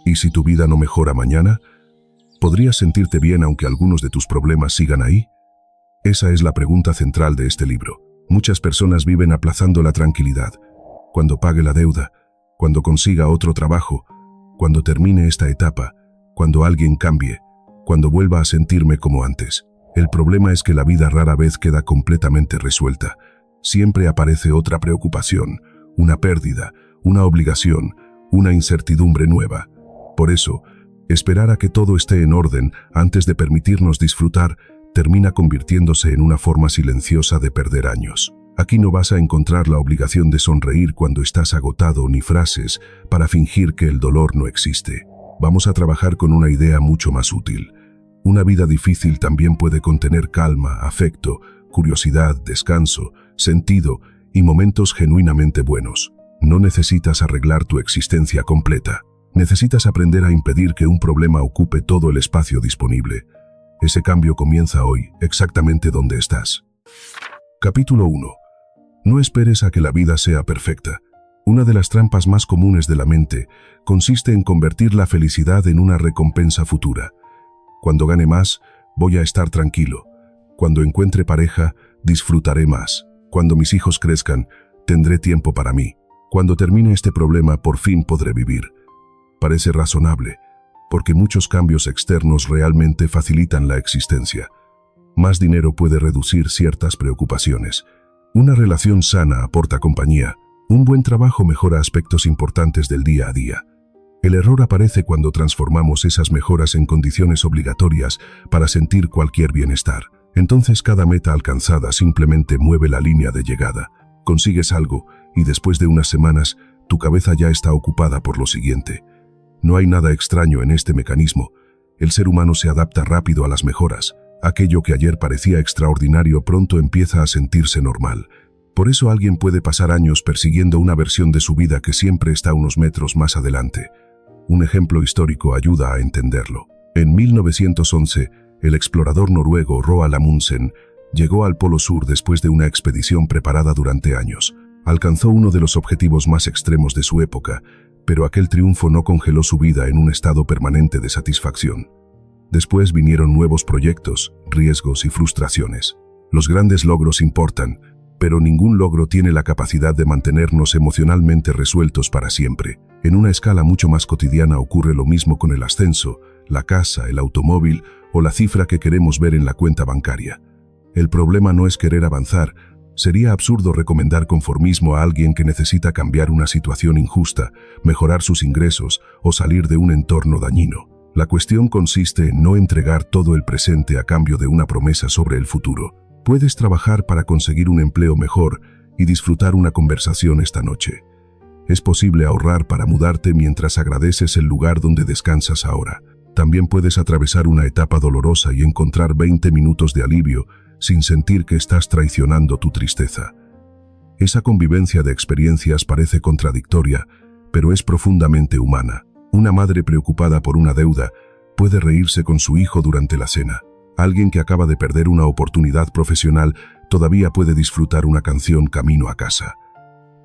¿Y si tu vida no mejora mañana? ¿Podrías sentirte bien aunque algunos de tus problemas sigan ahí? Esa es la pregunta central de este libro. Muchas personas viven aplazando la tranquilidad. Cuando pague la deuda, cuando consiga otro trabajo, cuando termine esta etapa, cuando alguien cambie, cuando vuelva a sentirme como antes. El problema es que la vida rara vez queda completamente resuelta. Siempre aparece otra preocupación, una pérdida, una obligación, una incertidumbre nueva. Por eso, esperar a que todo esté en orden antes de permitirnos disfrutar termina convirtiéndose en una forma silenciosa de perder años. Aquí no vas a encontrar la obligación de sonreír cuando estás agotado ni frases para fingir que el dolor no existe. Vamos a trabajar con una idea mucho más útil. Una vida difícil también puede contener calma, afecto, curiosidad, descanso, sentido y momentos genuinamente buenos. No necesitas arreglar tu existencia completa. Necesitas aprender a impedir que un problema ocupe todo el espacio disponible. Ese cambio comienza hoy, exactamente donde estás. Capítulo 1. No esperes a que la vida sea perfecta. Una de las trampas más comunes de la mente consiste en convertir la felicidad en una recompensa futura. Cuando gane más, voy a estar tranquilo. Cuando encuentre pareja, disfrutaré más. Cuando mis hijos crezcan, tendré tiempo para mí. Cuando termine este problema, por fin podré vivir. Parece razonable, porque muchos cambios externos realmente facilitan la existencia. Más dinero puede reducir ciertas preocupaciones. Una relación sana aporta compañía. Un buen trabajo mejora aspectos importantes del día a día. El error aparece cuando transformamos esas mejoras en condiciones obligatorias para sentir cualquier bienestar. Entonces cada meta alcanzada simplemente mueve la línea de llegada. Consigues algo y después de unas semanas tu cabeza ya está ocupada por lo siguiente. No hay nada extraño en este mecanismo. El ser humano se adapta rápido a las mejoras. Aquello que ayer parecía extraordinario pronto empieza a sentirse normal. Por eso alguien puede pasar años persiguiendo una versión de su vida que siempre está unos metros más adelante. Un ejemplo histórico ayuda a entenderlo. En 1911, el explorador noruego Roald Amundsen llegó al Polo Sur después de una expedición preparada durante años. Alcanzó uno de los objetivos más extremos de su época, pero aquel triunfo no congeló su vida en un estado permanente de satisfacción. Después vinieron nuevos proyectos, riesgos y frustraciones. Los grandes logros importan, pero ningún logro tiene la capacidad de mantenernos emocionalmente resueltos para siempre. En una escala mucho más cotidiana ocurre lo mismo con el ascenso, la casa, el automóvil o la cifra que queremos ver en la cuenta bancaria. El problema no es querer avanzar. Sería absurdo recomendar conformismo a alguien que necesita cambiar una situación injusta, mejorar sus ingresos o salir de un entorno dañino. La cuestión consiste en no entregar todo el presente a cambio de una promesa sobre el futuro. Puedes trabajar para conseguir un empleo mejor y disfrutar una conversación esta noche. Es posible ahorrar para mudarte mientras agradeces el lugar donde descansas ahora. También puedes atravesar una etapa dolorosa y encontrar 20 minutos de alivio sin sentir que estás traicionando tu tristeza. Esa convivencia de experiencias parece contradictoria, pero es profundamente humana. Una madre preocupada por una deuda puede reírse con su hijo durante la cena. Alguien que acaba de perder una oportunidad profesional todavía puede disfrutar una canción camino a casa.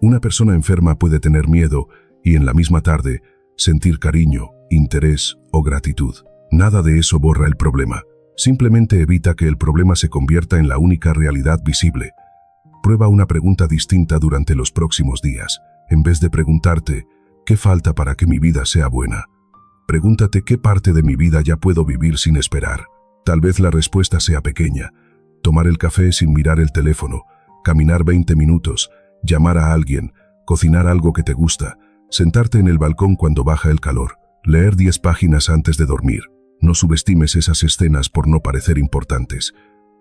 Una persona enferma puede tener miedo y en la misma tarde sentir cariño, interés o gratitud. Nada de eso borra el problema. Simplemente evita que el problema se convierta en la única realidad visible. Prueba una pregunta distinta durante los próximos días. En vez de preguntarte, ¿qué falta para que mi vida sea buena? Pregúntate qué parte de mi vida ya puedo vivir sin esperar. Tal vez la respuesta sea pequeña. Tomar el café sin mirar el teléfono, caminar 20 minutos, llamar a alguien, cocinar algo que te gusta, sentarte en el balcón cuando baja el calor, leer 10 páginas antes de dormir. No subestimes esas escenas por no parecer importantes.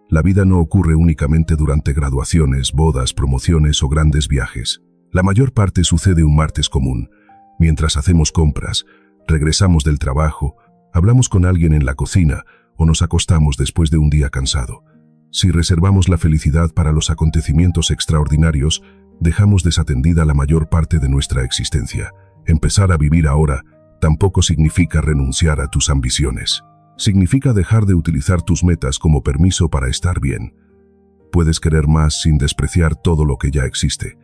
La vida no ocurre únicamente durante graduaciones, bodas, promociones o grandes viajes. La mayor parte sucede un martes común. Mientras hacemos compras, regresamos del trabajo, hablamos con alguien en la cocina o nos acostamos después de un día cansado. Si reservamos la felicidad para los acontecimientos extraordinarios, dejamos desatendida la mayor parte de nuestra existencia. Empezar a vivir ahora tampoco significa renunciar a tus ambiciones. Significa dejar de utilizar tus metas como permiso para estar bien. Puedes querer más sin despreciar todo lo que ya existe.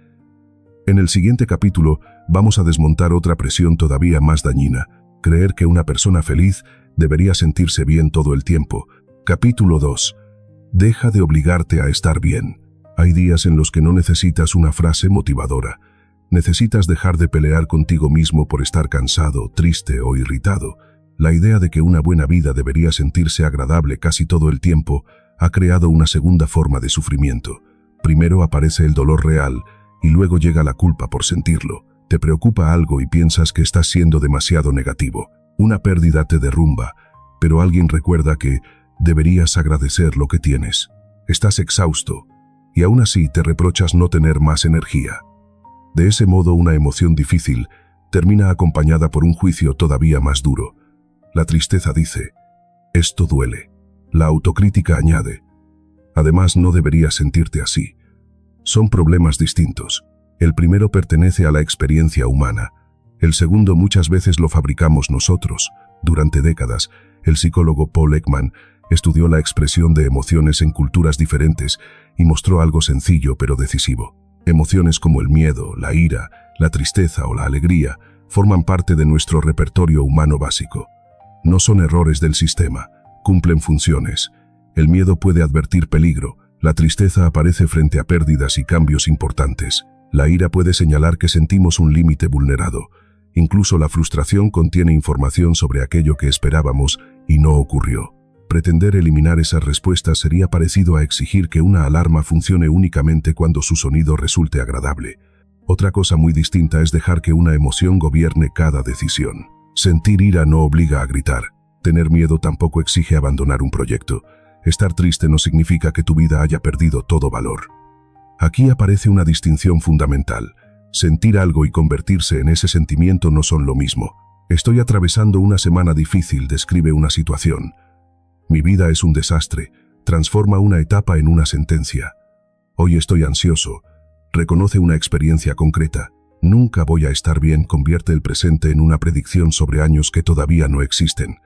En el siguiente capítulo vamos a desmontar otra presión todavía más dañina: Creer que una persona feliz debería sentirse bien todo el tiempo. Capítulo 2. Deja de obligarte a estar bien. Hay días en los que no necesitas una frase motivadora. Necesitas dejar de pelear contigo mismo por estar cansado, triste o irritado. La idea de que una buena vida debería sentirse agradable casi todo el tiempo ha creado una segunda forma de sufrimiento. Primero aparece el dolor real y luego llega la culpa por sentirlo. Te preocupa algo y piensas que estás siendo demasiado negativo. Una pérdida te derrumba, pero alguien recuerda que deberías agradecer lo que tienes. Estás exhausto y aún así te reprochas no tener más energía. De ese modo, una emoción difícil termina acompañada por un juicio todavía más duro. La tristeza dice, esto duele. La autocrítica añade, además no deberías sentirte así. Son problemas distintos. El primero pertenece a la experiencia humana. El segundo muchas veces lo fabricamos nosotros. Durante décadas, el psicólogo Paul Ekman estudió la expresión de emociones en culturas diferentes y mostró algo sencillo pero decisivo. Emociones como el miedo, la ira, la tristeza o la alegría forman parte de nuestro repertorio humano básico. No son errores del sistema, cumplen funciones. El miedo puede advertir peligro, la tristeza aparece frente a pérdidas y cambios importantes. La ira puede señalar que sentimos un límite vulnerado. Incluso la frustración contiene información sobre aquello que esperábamos y no ocurrió. Pretender eliminar esas respuestas sería parecido a exigir que una alarma funcione únicamente cuando su sonido resulte agradable. Otra cosa muy distinta es dejar que una emoción gobierne cada decisión. Sentir ira no obliga a gritar. Tener miedo tampoco exige abandonar un proyecto. Estar triste no significa que tu vida haya perdido todo valor. Aquí aparece una distinción fundamental. Sentir algo y convertirse en ese sentimiento no son lo mismo. Estoy atravesando una semana difícil, describe una situación. Mi vida es un desastre, transforma una etapa en una sentencia. Hoy estoy ansioso, reconoce una experiencia concreta. Nunca voy a estar bien, convierte el presente en una predicción sobre años que todavía no existen.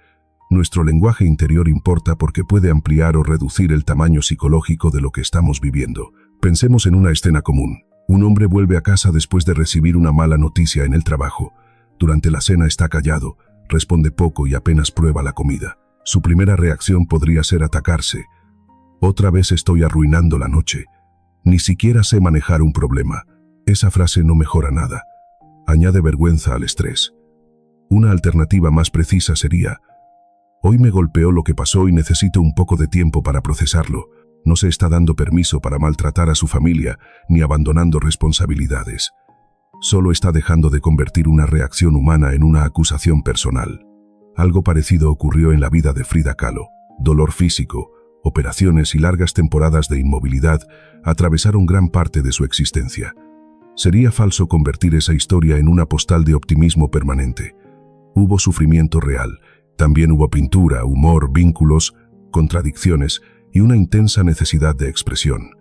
Nuestro lenguaje interior importa porque puede ampliar o reducir el tamaño psicológico de lo que estamos viviendo. Pensemos en una escena común. Un hombre vuelve a casa después de recibir una mala noticia en el trabajo. Durante la cena está callado, responde poco y apenas prueba la comida. Su primera reacción podría ser atacarse. Otra vez estoy arruinando la noche. Ni siquiera sé manejar un problema. Esa frase no mejora nada. Añade vergüenza al estrés. Una alternativa más precisa sería, hoy me golpeó lo que pasó y necesito un poco de tiempo para procesarlo. No se está dando permiso para maltratar a su familia ni abandonando responsabilidades. Solo está dejando de convertir una reacción humana en una acusación personal. Algo parecido ocurrió en la vida de Frida Kahlo. Dolor físico, operaciones y largas temporadas de inmovilidad atravesaron gran parte de su existencia. Sería falso convertir esa historia en una postal de optimismo permanente. Hubo sufrimiento real, también hubo pintura, humor, vínculos, contradicciones y una intensa necesidad de expresión.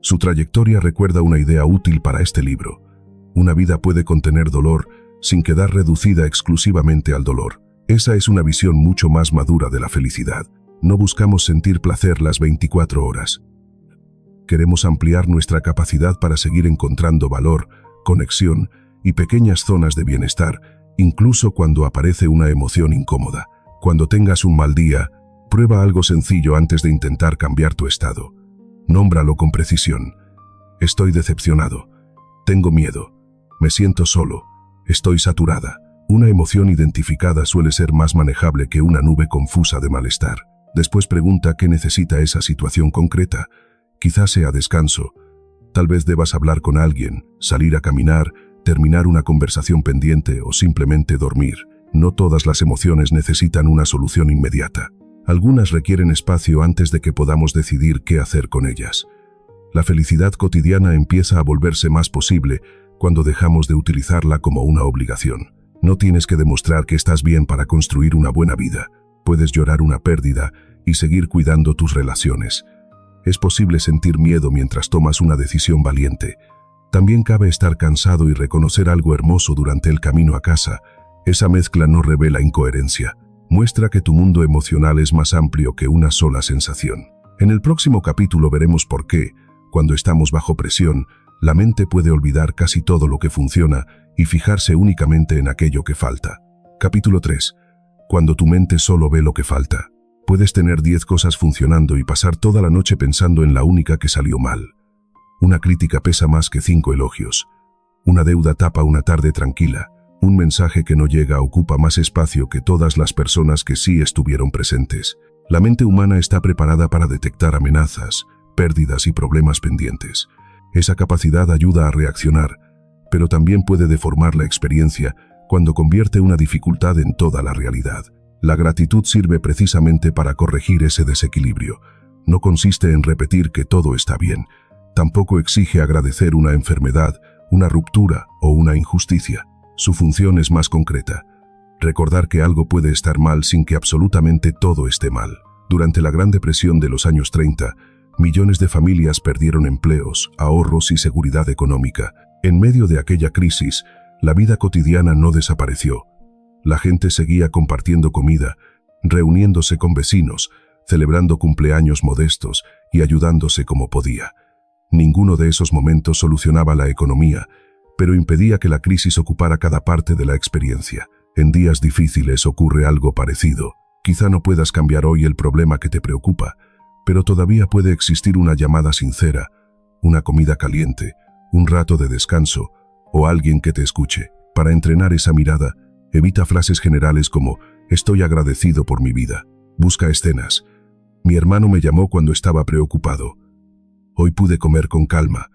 Su trayectoria recuerda una idea útil para este libro. Una vida puede contener dolor sin quedar reducida exclusivamente al dolor. Esa es una visión mucho más madura de la felicidad. No buscamos sentir placer las 24 horas. Queremos ampliar nuestra capacidad para seguir encontrando valor, conexión y pequeñas zonas de bienestar, incluso cuando aparece una emoción incómoda. Cuando tengas un mal día, prueba algo sencillo antes de intentar cambiar tu estado. Nómbralo con precisión. Estoy decepcionado. Tengo miedo. Me siento solo. Estoy saturada. Una emoción identificada suele ser más manejable que una nube confusa de malestar. Después pregunta qué necesita esa situación concreta. Quizás sea descanso. Tal vez debas hablar con alguien, salir a caminar, terminar una conversación pendiente o simplemente dormir. No todas las emociones necesitan una solución inmediata. Algunas requieren espacio antes de que podamos decidir qué hacer con ellas. La felicidad cotidiana empieza a volverse más posible cuando dejamos de utilizarla como una obligación. No tienes que demostrar que estás bien para construir una buena vida. Puedes llorar una pérdida y seguir cuidando tus relaciones. Es posible sentir miedo mientras tomas una decisión valiente. También cabe estar cansado y reconocer algo hermoso durante el camino a casa. Esa mezcla no revela incoherencia. Muestra que tu mundo emocional es más amplio que una sola sensación. En el próximo capítulo veremos por qué, cuando estamos bajo presión, la mente puede olvidar casi todo lo que funciona y fijarse únicamente en aquello que falta. Capítulo 3. Cuando tu mente solo ve lo que falta. Puedes tener 10 cosas funcionando y pasar toda la noche pensando en la única que salió mal. Una crítica pesa más que 5 elogios. Una deuda tapa una tarde tranquila. Un mensaje que no llega ocupa más espacio que todas las personas que sí estuvieron presentes. La mente humana está preparada para detectar amenazas, pérdidas y problemas pendientes. Esa capacidad ayuda a reaccionar, pero también puede deformar la experiencia cuando convierte una dificultad en toda la realidad. La gratitud sirve precisamente para corregir ese desequilibrio. No consiste en repetir que todo está bien. Tampoco exige agradecer una enfermedad, una ruptura o una injusticia. Su función es más concreta. Recordar que algo puede estar mal sin que absolutamente todo esté mal. Durante la Gran Depresión de los años 30, millones de familias perdieron empleos, ahorros y seguridad económica. En medio de aquella crisis, la vida cotidiana no desapareció. La gente seguía compartiendo comida, reuniéndose con vecinos, celebrando cumpleaños modestos y ayudándose como podía. Ninguno de esos momentos solucionaba la economía, pero impedía que la crisis ocupara cada parte de la experiencia. En días difíciles ocurre algo parecido. Quizá no puedas cambiar hoy el problema que te preocupa, pero todavía puede existir una llamada sincera, una comida caliente, un rato de descanso o alguien que te escuche. Para entrenar esa mirada, evita frases generales como «estoy agradecido por mi vida». Busca escenas. «Mi hermano me llamó cuando estaba preocupado. Hoy pude comer con calma.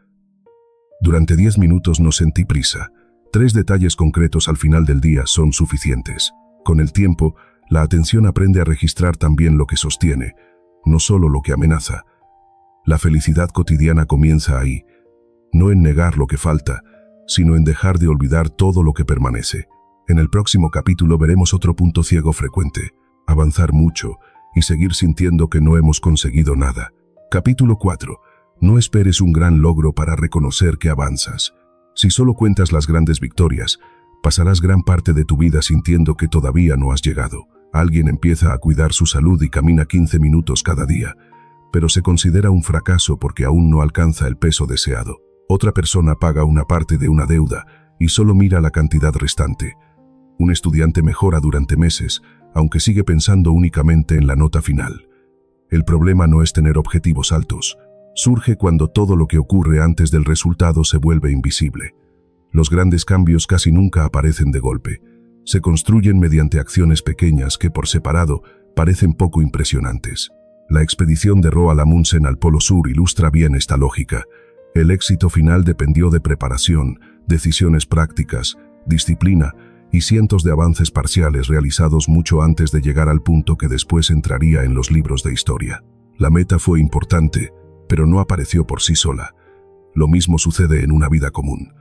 Durante 10 minutos no sentí prisa». 3 detalles concretos al final del día son suficientes. Con el tiempo, la atención aprende a registrar también lo que sostiene, no solo lo que amenaza. La felicidad cotidiana comienza ahí, no en negar lo que falta, sino en dejar de olvidar todo lo que permanece. En el próximo capítulo veremos otro punto ciego frecuente: avanzar mucho y seguir sintiendo que no hemos conseguido nada. Capítulo 4. No esperes un gran logro para reconocer que avanzas. Si solo cuentas las grandes victorias, pasarás gran parte de tu vida sintiendo que todavía no has llegado. Alguien empieza a cuidar su salud y camina 15 minutos cada día, pero se considera un fracaso porque aún no alcanza el peso deseado. Otra persona paga una parte de una deuda y solo mira la cantidad restante. Un estudiante mejora durante meses, aunque sigue pensando únicamente en la nota final. El problema no es tener objetivos altos. Surge cuando todo lo que ocurre antes del resultado se vuelve invisible. Los grandes cambios casi nunca aparecen de golpe. Se construyen mediante acciones pequeñas que por separado parecen poco impresionantes. La expedición de Roald Amundsen al Polo Sur ilustra bien esta lógica. El éxito final dependió de preparación, decisiones prácticas, disciplina y cientos de avances parciales realizados mucho antes de llegar al punto que después entraría en los libros de historia. La meta fue importante, pero no apareció por sí sola. Lo mismo sucede en una vida común.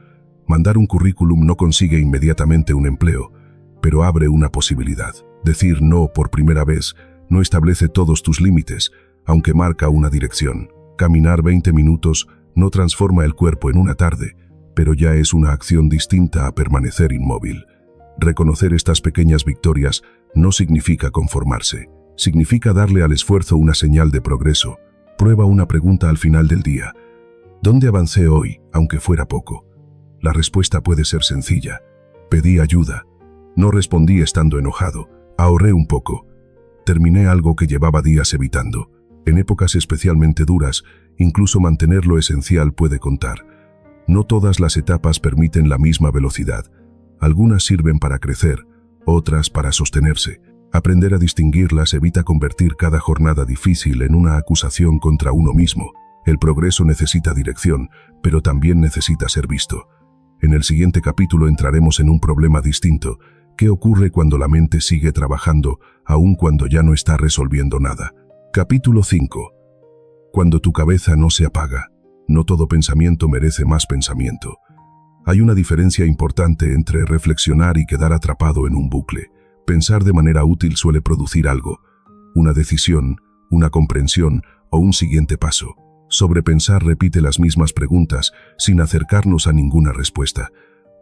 Mandar un currículum no consigue inmediatamente un empleo, pero abre una posibilidad. Decir no por primera vez no establece todos tus límites, aunque marca una dirección. Caminar 20 minutos no transforma el cuerpo en una tarde, pero ya es una acción distinta a permanecer inmóvil. Reconocer estas pequeñas victorias no significa conformarse. Significa darle al esfuerzo una señal de progreso. Prueba una pregunta al final del día. ¿Dónde avancé hoy, aunque fuera poco? La respuesta puede ser sencilla. Pedí ayuda. No respondí estando enojado. Ahorré un poco. Terminé algo que llevaba días evitando. En épocas especialmente duras, incluso mantener lo esencial puede contar. No todas las etapas permiten la misma velocidad. Algunas sirven para crecer, otras para sostenerse. Aprender a distinguirlas evita convertir cada jornada difícil en una acusación contra uno mismo. El progreso necesita dirección, pero también necesita ser visto. En el siguiente capítulo entraremos en un problema distinto. ¿Qué ocurre cuando la mente sigue trabajando, aun cuando ya no está resolviendo nada? Capítulo 5. Cuando tu cabeza no se apaga, no todo pensamiento merece más pensamiento. Hay una diferencia importante entre reflexionar y quedar atrapado en un bucle. Pensar de manera útil suele producir algo, una decisión, una comprensión o un siguiente paso. Sobrepensar repite las mismas preguntas sin acercarnos a ninguna respuesta.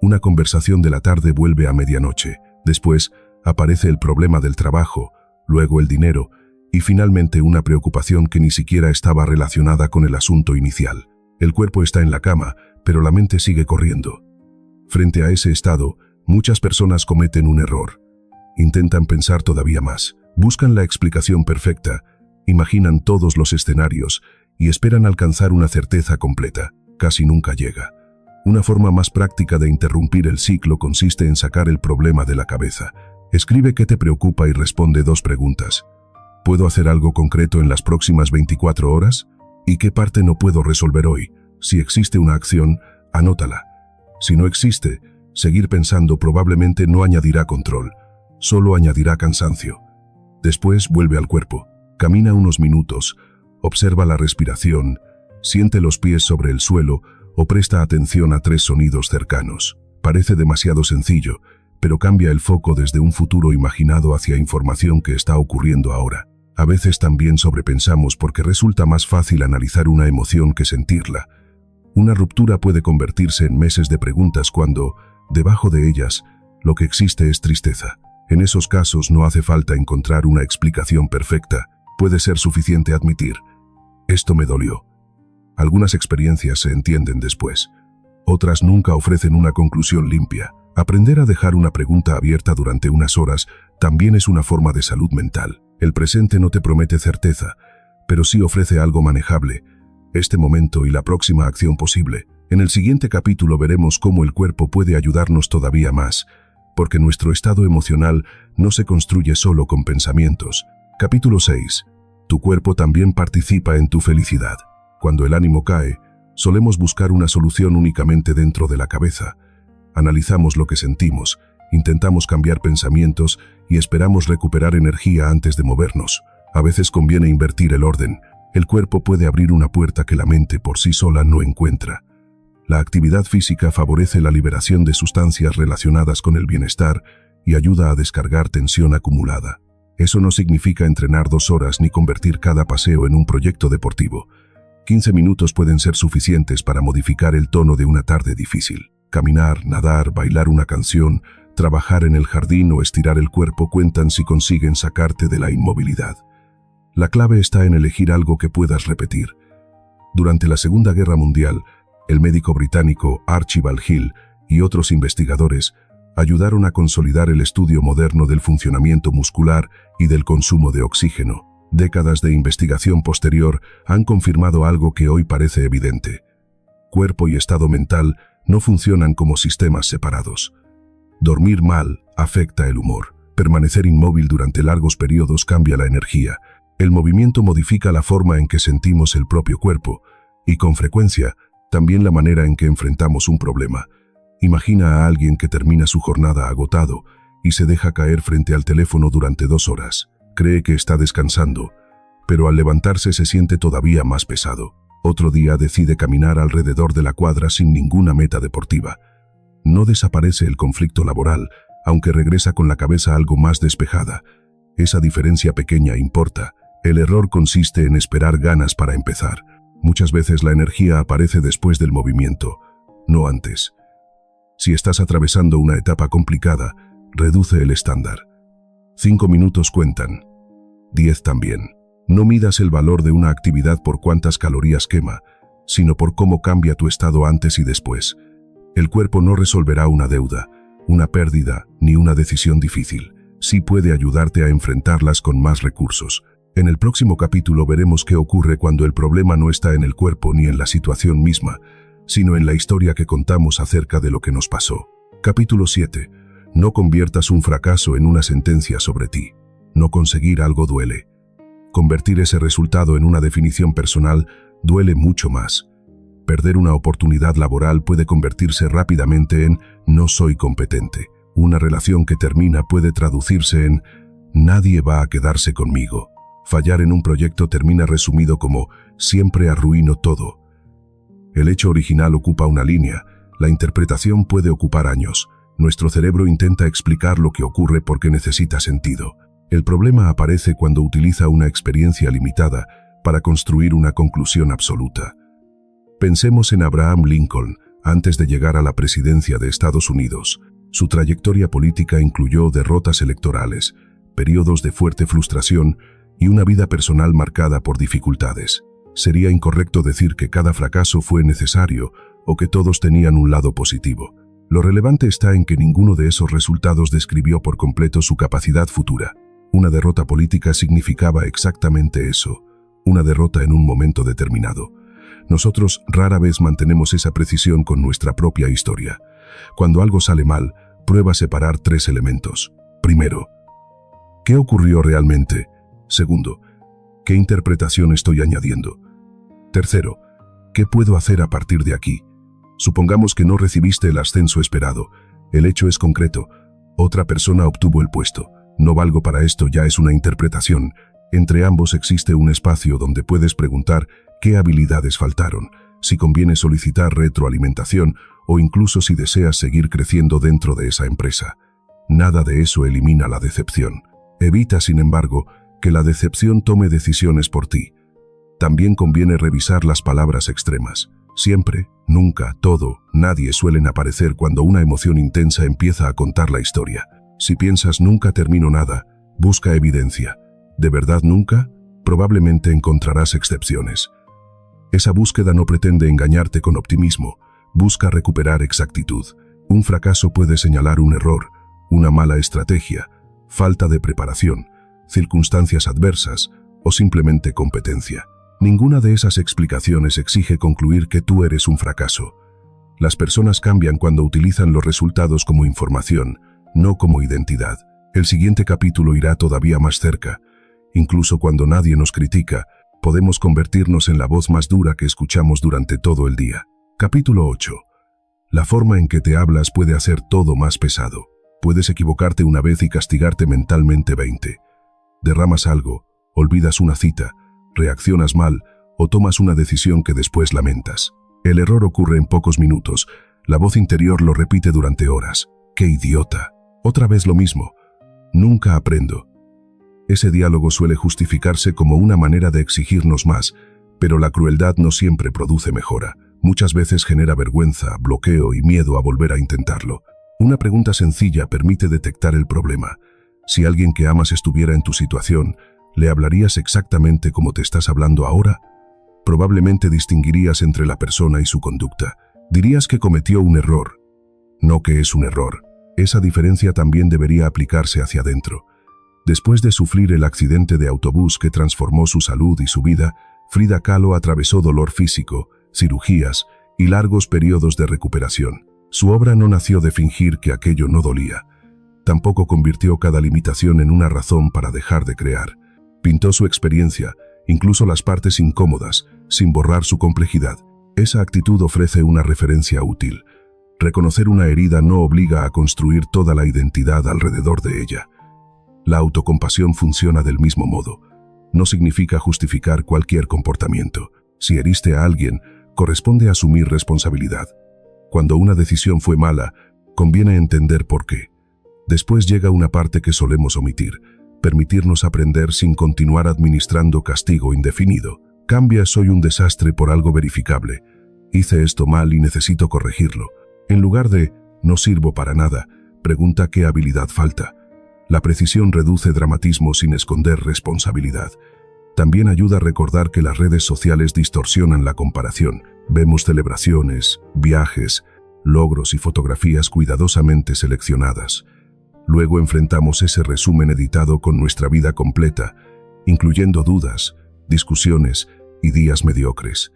Una conversación de la tarde vuelve a medianoche. Después aparece el problema del trabajo, luego el dinero y finalmente una preocupación que ni siquiera estaba relacionada con el asunto inicial. El cuerpo está en la cama, pero la mente sigue corriendo. Frente a ese estado, muchas personas cometen un error. Intentan pensar todavía más. Buscan la explicación perfecta, imaginan todos los escenarios y esperan alcanzar una certeza completa. Casi nunca llega. Una forma más práctica de interrumpir el ciclo consiste en sacar el problema de la cabeza. Escribe qué te preocupa y responde 2 preguntas. ¿Puedo hacer algo concreto en las próximas 24 horas? ¿Y qué parte no puedo resolver hoy? Si existe una acción, anótala. Si no existe, seguir pensando probablemente no añadirá control, solo añadirá cansancio. Después vuelve al cuerpo, camina unos minutos, observa la respiración, siente los pies sobre el suelo o presta atención a 3 sonidos cercanos. Parece demasiado sencillo, pero cambia el foco desde un futuro imaginado hacia información que está ocurriendo ahora. A veces también sobrepensamos porque resulta más fácil analizar una emoción que sentirla. Una ruptura puede convertirse en meses de preguntas cuando, debajo de ellas, lo que existe es tristeza. En esos casos no hace falta encontrar una explicación perfecta, puede ser suficiente admitir: esto me dolió. Algunas experiencias se entienden después, otras nunca ofrecen una conclusión limpia. Aprender a dejar una pregunta abierta durante unas horas también es una forma de salud mental. El presente no te promete certeza, pero sí ofrece algo manejable, este momento y la próxima acción posible. En el siguiente capítulo veremos cómo el cuerpo puede ayudarnos todavía más, porque nuestro estado emocional no se construye solo con pensamientos. Capítulo 6. Tu cuerpo también participa en tu felicidad. Cuando el ánimo cae, solemos buscar una solución únicamente dentro de la cabeza. Analizamos lo que sentimos, intentamos cambiar pensamientos y esperamos recuperar energía antes de movernos. A veces conviene invertir el orden. El cuerpo puede abrir una puerta que la mente por sí sola no encuentra. La actividad física favorece la liberación de sustancias relacionadas con el bienestar y ayuda a descargar tensión acumulada. Eso no significa entrenar 2 horas ni convertir cada paseo en un proyecto deportivo. 15 minutos pueden ser suficientes para modificar el tono de una tarde difícil. Caminar, nadar, bailar una canción, trabajar en el jardín o estirar el cuerpo cuentan si consiguen sacarte de la inmovilidad. La clave está en elegir algo que puedas repetir. Durante la Segunda Guerra Mundial, el médico británico Archibald Hill y otros investigadores ayudaron a consolidar el estudio moderno del funcionamiento muscular y del consumo de oxígeno. Décadas de investigación posterior han confirmado algo que hoy parece evidente. Cuerpo y estado mental no funcionan como sistemas separados. Dormir mal afecta el humor. Permanecer inmóvil durante largos periodos cambia la energía. El movimiento modifica la forma en que sentimos el propio cuerpo y, con frecuencia, también la manera en que enfrentamos un problema. Imagina a alguien que termina su jornada agotado y se deja caer frente al teléfono durante 2 horas. Cree que está descansando, pero al levantarse se siente todavía más pesado. Otro día decide caminar alrededor de la cuadra sin ninguna meta deportiva. No desaparece el conflicto laboral, aunque regresa con la cabeza algo más despejada. Esa diferencia pequeña importa. El error consiste en esperar ganas para empezar. Muchas veces la energía aparece después del movimiento, no antes. Si estás atravesando una etapa complicada, reduce el estándar. 5 minutos cuentan. 10 también. No midas el valor de una actividad por cuántas calorías quema, sino por cómo cambia tu estado antes y después. El cuerpo no resolverá una deuda, una pérdida, ni una decisión difícil. Sí puede ayudarte a enfrentarlas con más recursos. En el próximo capítulo veremos qué ocurre cuando el problema no está en el cuerpo ni en la situación misma, sino en la historia que contamos acerca de lo que nos pasó. Capítulo 7. No conviertas un fracaso en una sentencia sobre ti. No conseguir algo duele. Convertir ese resultado en una definición personal duele mucho más. Perder una oportunidad laboral puede convertirse rápidamente en no soy competente. Una relación que termina puede traducirse en nadie va a quedarse conmigo. Fallar en un proyecto termina resumido como siempre arruino todo. El hecho original ocupa una línea, la interpretación puede ocupar años. Nuestro cerebro intenta explicar lo que ocurre porque necesita sentido. El problema aparece cuando utiliza una experiencia limitada para construir una conclusión absoluta. Pensemos en Abraham Lincoln, antes de llegar a la presidencia de Estados Unidos. Su trayectoria política incluyó derrotas electorales, periodos de fuerte frustración y una vida personal marcada por dificultades. Sería incorrecto decir que cada fracaso fue necesario o que todos tenían un lado positivo. Lo relevante está en que ninguno de esos resultados describió por completo su capacidad futura. Una derrota política significaba exactamente eso, una derrota en un momento determinado. Nosotros rara vez mantenemos esa precisión con nuestra propia historia. Cuando algo sale mal, prueba separar 3 elementos. Primero, ¿qué ocurrió realmente? Segundo, ¿qué interpretación estoy añadiendo? Tercero, ¿qué puedo hacer a partir de aquí? Supongamos que no recibiste el ascenso esperado. El hecho es concreto. Otra persona obtuvo el puesto. No valgo para esto, ya es una interpretación. Entre ambos existe un espacio donde puedes preguntar qué habilidades faltaron, si conviene solicitar retroalimentación o incluso si deseas seguir creciendo dentro de esa empresa. Nada de eso elimina la decepción. Evita, sin embargo, que la decepción tome decisiones por ti. También conviene revisar las palabras extremas. Siempre, nunca, todo, nadie suelen aparecer cuando una emoción intensa empieza a contar la historia. Si piensas nunca termino nada, busca evidencia. ¿De verdad nunca? Probablemente encontrarás excepciones. Esa búsqueda no pretende engañarte con optimismo, busca recuperar exactitud. Un fracaso puede señalar un error, una mala estrategia, falta de preparación, circunstancias adversas o simplemente competencia. Ninguna de esas explicaciones exige concluir que tú eres un fracaso. Las personas cambian cuando utilizan los resultados como información, no como identidad. El siguiente capítulo irá todavía más cerca. Incluso cuando nadie nos critica, podemos convertirnos en la voz más dura que escuchamos durante todo el día. Capítulo 8. La forma en que te hablas puede hacer todo más pesado. Puedes equivocarte una vez y castigarte mentalmente 20. Derramas algo, olvidas una cita, reaccionas mal o tomas una decisión que después lamentas. El error ocurre en pocos minutos. La voz interior lo repite durante horas. ¡Qué idiota! Otra vez lo mismo. Nunca aprendo. Ese diálogo suele justificarse como una manera de exigirnos más, pero la crueldad no siempre produce mejora. Muchas veces genera vergüenza, bloqueo y miedo a volver a intentarlo. Una pregunta sencilla permite detectar el problema. Si alguien que amas estuviera en tu situación, ¿le hablarías exactamente como te estás hablando ahora? Probablemente distinguirías entre la persona y su conducta. Dirías que cometió un error, no que es un error. Esa diferencia también debería aplicarse hacia adentro. Después de sufrir el accidente de autobús que transformó su salud y su vida, Frida Kahlo atravesó dolor físico, cirugías y largos periodos de recuperación. Su obra no nació de fingir que aquello no dolía. Tampoco convirtió cada limitación en una razón para dejar de crear. Pintó su experiencia, incluso las partes incómodas, sin borrar su complejidad. Esa actitud ofrece una referencia útil. Reconocer una herida no obliga a construir toda la identidad alrededor de ella. La autocompasión funciona del mismo modo. No significa justificar cualquier comportamiento. Si heriste a alguien, corresponde asumir responsabilidad. Cuando una decisión fue mala, conviene entender por qué. Después llega una parte que solemos omitir: permitirnos aprender sin continuar administrando castigo indefinido. Cambia soy un desastre por algo verificable. Hice esto mal y necesito corregirlo. En lugar de no sirvo para nada, pregunta qué habilidad falta. La precisión reduce dramatismo sin esconder responsabilidad. También ayuda a recordar que las redes sociales distorsionan la comparación. Vemos celebraciones, viajes, logros y fotografías cuidadosamente seleccionadas. Luego enfrentamos ese resumen editado con nuestra vida completa, incluyendo dudas, discusiones y días mediocres.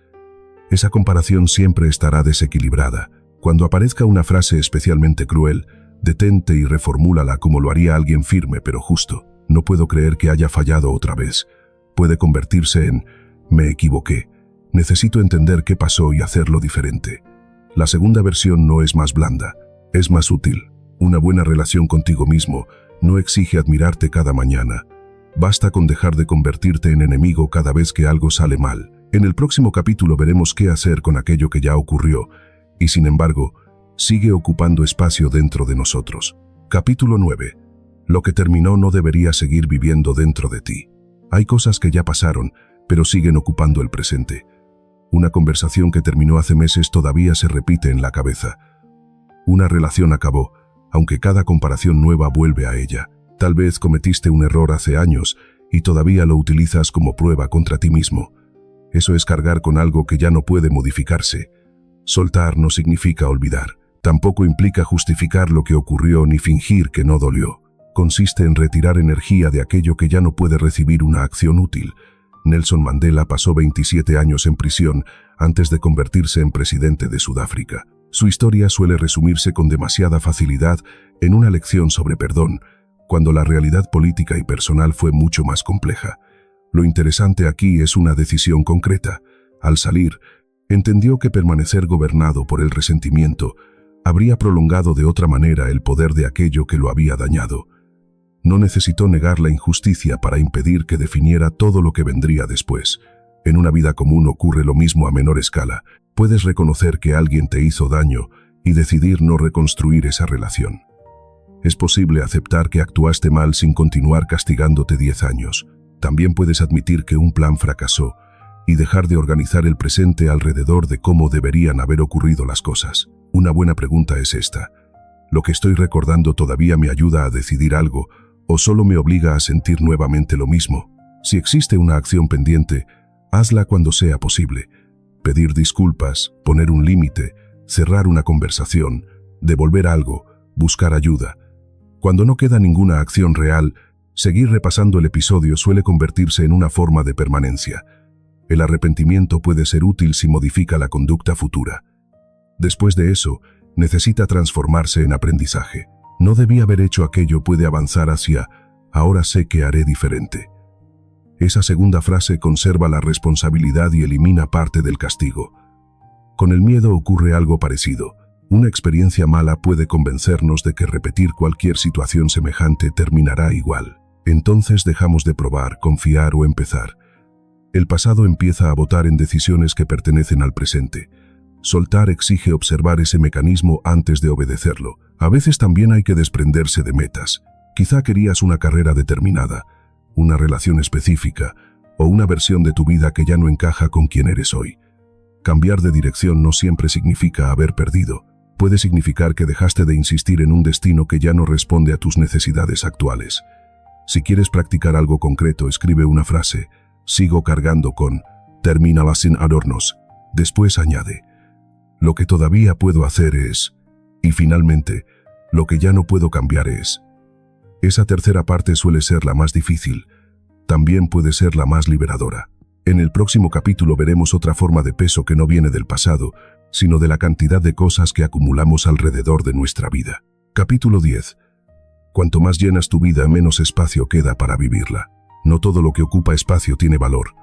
Esa comparación siempre estará desequilibrada. Cuando aparezca una frase especialmente cruel, detente y reformúlala como lo haría alguien firme pero justo. No puedo creer que haya fallado otra vez. Puede convertirse en me equivoqué. Necesito entender qué pasó y hacerlo diferente. La segunda versión no es más blanda, es más útil. Una buena relación contigo mismo no exige admirarte cada mañana. Basta con dejar de convertirte en enemigo cada vez que algo sale mal. En el próximo capítulo veremos qué hacer con aquello que ya ocurrió y, sin embargo, sigue ocupando espacio dentro de nosotros. Capítulo 9. Lo que terminó no debería seguir viviendo dentro de ti. Hay cosas que ya pasaron, pero siguen ocupando el presente. Una conversación que terminó hace meses todavía se repite en la cabeza. Una relación acabó, aunque cada comparación nueva vuelve a ella. Tal vez cometiste un error hace años y todavía lo utilizas como prueba contra ti mismo. Eso es cargar con algo que ya no puede modificarse. Soltar no significa olvidar. Tampoco implica justificar lo que ocurrió ni fingir que no dolió. Consiste en retirar energía de aquello que ya no puede recibir una acción útil. Nelson Mandela pasó 27 años en prisión antes de convertirse en presidente de Sudáfrica. Su historia suele resumirse con demasiada facilidad en una lección sobre perdón, cuando la realidad política y personal fue mucho más compleja. Lo interesante aquí es una decisión concreta. Al salir, entendió que permanecer gobernado por el resentimiento habría prolongado de otra manera el poder de aquello que lo había dañado. No necesitó negar la injusticia para impedir que definiera todo lo que vendría después. En una vida común ocurre lo mismo a menor escala. Puedes reconocer que alguien te hizo daño y decidir no reconstruir esa relación. Es posible aceptar que actuaste mal sin continuar castigándote 10 años. También puedes admitir que un plan fracasó y dejar de organizar el presente alrededor de cómo deberían haber ocurrido las cosas. Una buena pregunta es esta: ¿lo que estoy recordando todavía me ayuda a decidir algo o solo me obliga a sentir nuevamente lo mismo? Si existe una acción pendiente, hazla cuando sea posible. Pedir disculpas, poner un límite, cerrar una conversación, devolver algo, buscar ayuda. Cuando no queda ninguna acción real, seguir repasando el episodio suele convertirse en una forma de permanencia. El arrepentimiento puede ser útil si modifica la conducta futura. Después de eso, necesita transformarse en aprendizaje. No debí haber hecho aquello puede avanzar hacia ahora sé que haré diferente. Esa segunda frase conserva la responsabilidad y elimina parte del castigo. Con el miedo ocurre algo parecido. Una experiencia mala puede convencernos de que repetir cualquier situación semejante terminará igual. Entonces dejamos de probar, confiar o empezar. El pasado empieza a votar en decisiones que pertenecen al presente. Soltar exige observar ese mecanismo antes de obedecerlo. A veces también hay que desprenderse de metas. Quizá querías una carrera determinada, una relación específica o una versión de tu vida que ya no encaja con quien eres hoy. Cambiar de dirección no siempre significa haber perdido. Puede significar que dejaste de insistir en un destino que ya no responde a tus necesidades actuales. Si quieres practicar algo concreto, escribe una frase: sigo cargando con, termínala sin adornos. Después añade: lo que todavía puedo hacer es, y finalmente, lo que ya no puedo cambiar es. Esa tercera parte suele ser la más difícil. También puede ser la más liberadora. En el próximo capítulo veremos otra forma de peso que no viene del pasado, sino de la cantidad de cosas que acumulamos alrededor de nuestra vida. Capítulo 10. Cuanto más llenas tu vida, menos espacio queda para vivirla. No todo lo que ocupa espacio tiene valor.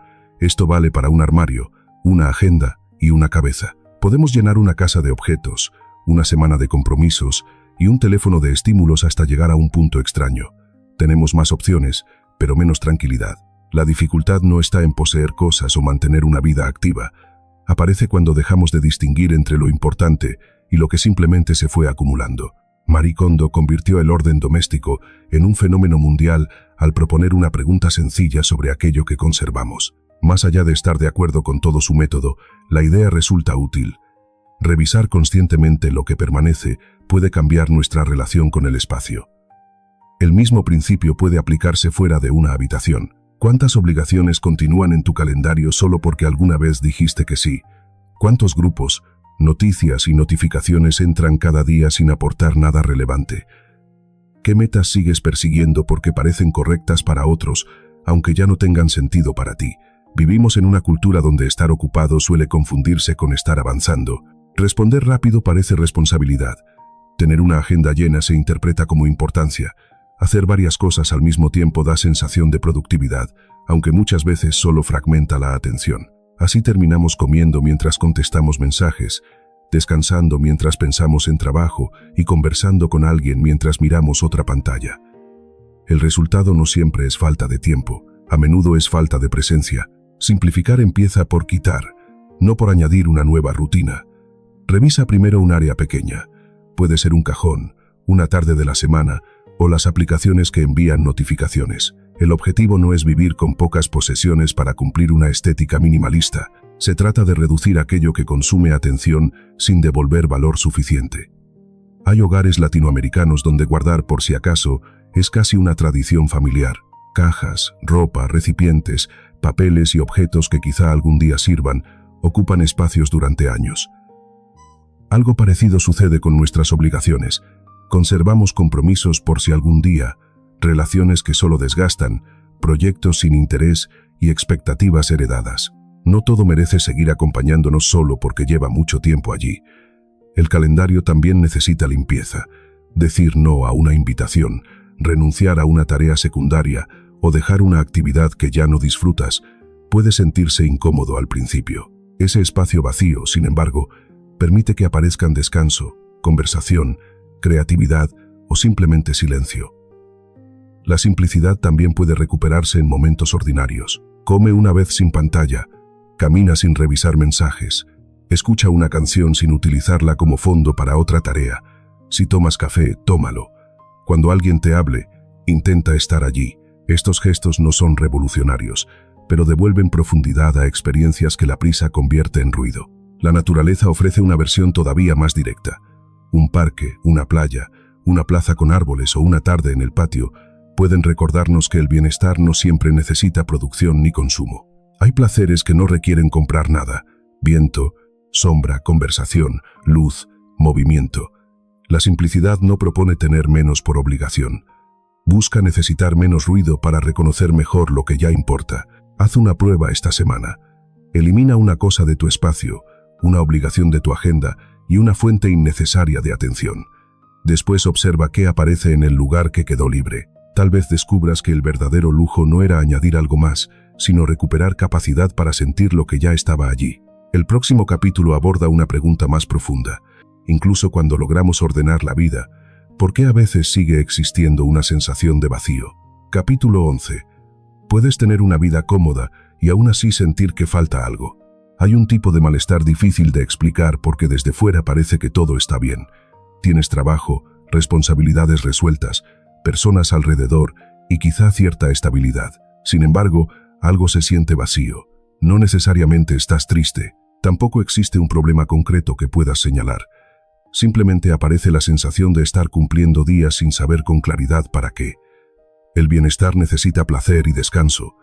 Esto vale para un armario, una agenda y una cabeza. Podemos llenar una casa de objetos, una semana de compromisos y un teléfono de estímulos hasta llegar a un punto extraño. Tenemos más opciones, pero menos tranquilidad. La dificultad no está en poseer cosas o mantener una vida activa. Aparece cuando dejamos de distinguir entre lo importante y lo que simplemente se fue acumulando. Marie Kondo convirtió el orden doméstico en un fenómeno mundial al proponer una pregunta sencilla sobre aquello que conservamos. Más allá de estar de acuerdo con todo su método, la idea resulta útil. Revisar conscientemente lo que permanece puede cambiar nuestra relación con el espacio. El mismo principio puede aplicarse fuera de una habitación. ¿Cuántas obligaciones continúan en tu calendario solo porque alguna vez dijiste que sí? ¿Cuántos grupos, noticias y notificaciones entran cada día sin aportar nada relevante? ¿Qué metas sigues persiguiendo porque parecen correctas para otros, aunque ya no tengan sentido para ti? Vivimos en una cultura donde estar ocupado suele confundirse con estar avanzando. Responder rápido parece responsabilidad. Tener una agenda llena se interpreta como importancia. Hacer varias cosas al mismo tiempo da sensación de productividad, aunque muchas veces solo fragmenta la atención. Así terminamos comiendo mientras contestamos mensajes, descansando mientras pensamos en trabajo y conversando con alguien mientras miramos otra pantalla. El resultado no siempre es falta de tiempo, a menudo es falta de presencia. Simplificar empieza por quitar, no por añadir una nueva rutina. Revisa primero un área pequeña. Puede ser un cajón, una tarde de la semana, o las aplicaciones que envían notificaciones. El objetivo no es vivir con pocas posesiones para cumplir una estética minimalista. Se trata de reducir aquello que consume atención sin devolver valor suficiente. Hay hogares latinoamericanos donde guardar por si acaso es casi una tradición familiar. Cajas, ropa, recipientes, papeles y objetos que quizá algún día sirvan, ocupan espacios durante años. Algo parecido sucede con nuestras obligaciones. Conservamos compromisos por si algún día, relaciones que solo desgastan, proyectos sin interés y expectativas heredadas. No todo merece seguir acompañándonos solo porque lleva mucho tiempo allí. El calendario también necesita limpieza. Decir no a una invitación, renunciar a una tarea secundaria o dejar una actividad que ya no disfrutas puede sentirse incómodo al principio. Ese espacio vacío, sin embargo, permite que aparezcan descanso, conversación, creatividad o simplemente silencio. La simplicidad también puede recuperarse en momentos ordinarios. Come una vez sin pantalla, camina sin revisar mensajes, escucha una canción sin utilizarla como fondo para otra tarea. Si tomas café, tómalo. Cuando alguien te hable, intenta estar allí. Estos gestos no son revolucionarios, pero devuelven profundidad a experiencias que la prisa convierte en ruido. La naturaleza ofrece una versión todavía más directa. Un parque, una playa, una plaza con árboles o una tarde en el patio pueden recordarnos que el bienestar no siempre necesita producción ni consumo. Hay placeres que no requieren comprar nada: viento, sombra, conversación, luz, movimiento. La simplicidad no propone tener menos por obligación. Busca necesitar menos ruido para reconocer mejor lo que ya importa. Haz una prueba esta semana. Elimina una cosa de tu espacio, una obligación de tu agenda y una fuente innecesaria de atención. Después observa qué aparece en el lugar que quedó libre. Tal vez descubras que el verdadero lujo no era añadir algo más, sino recuperar capacidad para sentir lo que ya estaba allí. El próximo capítulo aborda una pregunta más profunda. Incluso cuando logramos ordenar la vida, ¿por qué a veces sigue existiendo una sensación de vacío? Capítulo 11. Puedes tener una vida cómoda y aún así sentir que falta algo. Hay un tipo de malestar difícil de explicar porque desde fuera parece que todo está bien. Tienes trabajo, responsabilidades resueltas, personas alrededor y quizá cierta estabilidad. Sin embargo, algo se siente vacío. No necesariamente estás triste. Tampoco existe un problema concreto que puedas señalar. Simplemente aparece la sensación de estar cumpliendo días sin saber con claridad para qué. El bienestar necesita placer y descanso,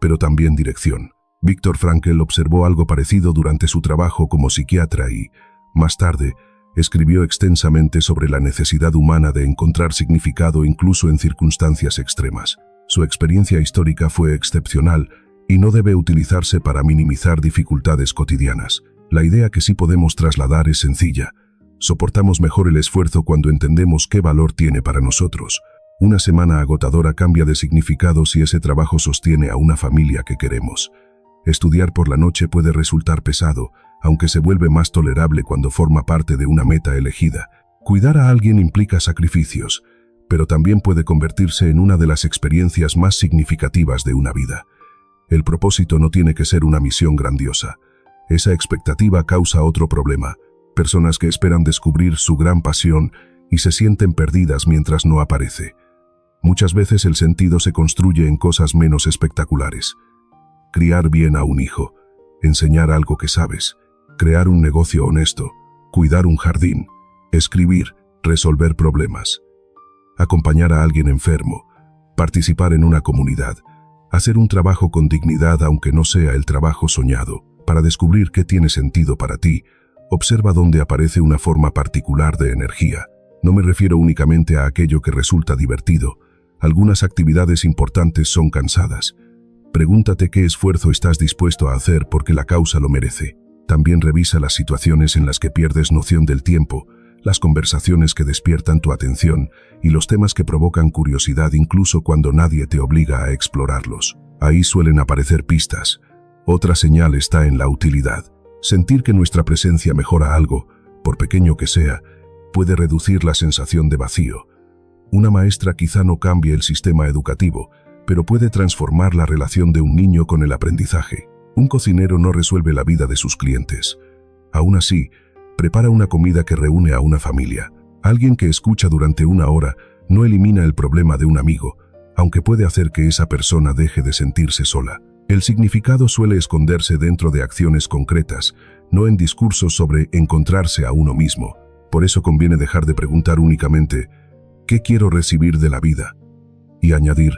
pero también dirección. Viktor Frankl observó algo parecido durante su trabajo como psiquiatra y, más tarde, escribió extensamente sobre la necesidad humana de encontrar significado incluso en circunstancias extremas. Su experiencia histórica fue excepcional y no debe utilizarse para minimizar dificultades cotidianas. La idea que sí podemos trasladar es sencilla. Soportamos mejor el esfuerzo cuando entendemos qué valor tiene para nosotros. Una semana agotadora cambia de significado si ese trabajo sostiene a una familia que queremos. Estudiar por la noche puede resultar pesado, aunque se vuelve más tolerable cuando forma parte de una meta elegida. Cuidar a alguien implica sacrificios, pero también puede convertirse en una de las experiencias más significativas de una vida. El propósito no tiene que ser una misión grandiosa. Esa expectativa causa otro problema: personas que esperan descubrir su gran pasión y se sienten perdidas mientras no aparece. Muchas veces el sentido se construye en cosas menos espectaculares. Criar bien a un hijo, enseñar algo que sabes, crear un negocio honesto, cuidar un jardín, escribir, resolver problemas, acompañar a alguien enfermo, participar en una comunidad, hacer un trabajo con dignidad aunque no sea el trabajo soñado. Para descubrir qué tiene sentido para ti, observa dónde aparece una forma particular de energía. No me refiero únicamente a aquello que resulta divertido. Algunas actividades importantes son cansadas. Pregúntate qué esfuerzo estás dispuesto a hacer porque la causa lo merece. También revisa las situaciones en las que pierdes noción del tiempo, las conversaciones que despiertan tu atención y los temas que provocan curiosidad incluso cuando nadie te obliga a explorarlos. Ahí suelen aparecer pistas. Otra señal está en la utilidad. Sentir que nuestra presencia mejora algo, por pequeño que sea, puede reducir la sensación de vacío. Una maestra quizá no cambie el sistema educativo, pero puede transformar la relación de un niño con el aprendizaje. Un cocinero no resuelve la vida de sus clientes. Aún así, prepara una comida que reúne a una familia. Alguien que escucha durante una hora no elimina el problema de un amigo, aunque puede hacer que esa persona deje de sentirse sola. El significado suele esconderse dentro de acciones concretas, no en discursos sobre encontrarse a uno mismo. Por eso conviene dejar de preguntar únicamente ¿qué quiero recibir de la vida? Y añadir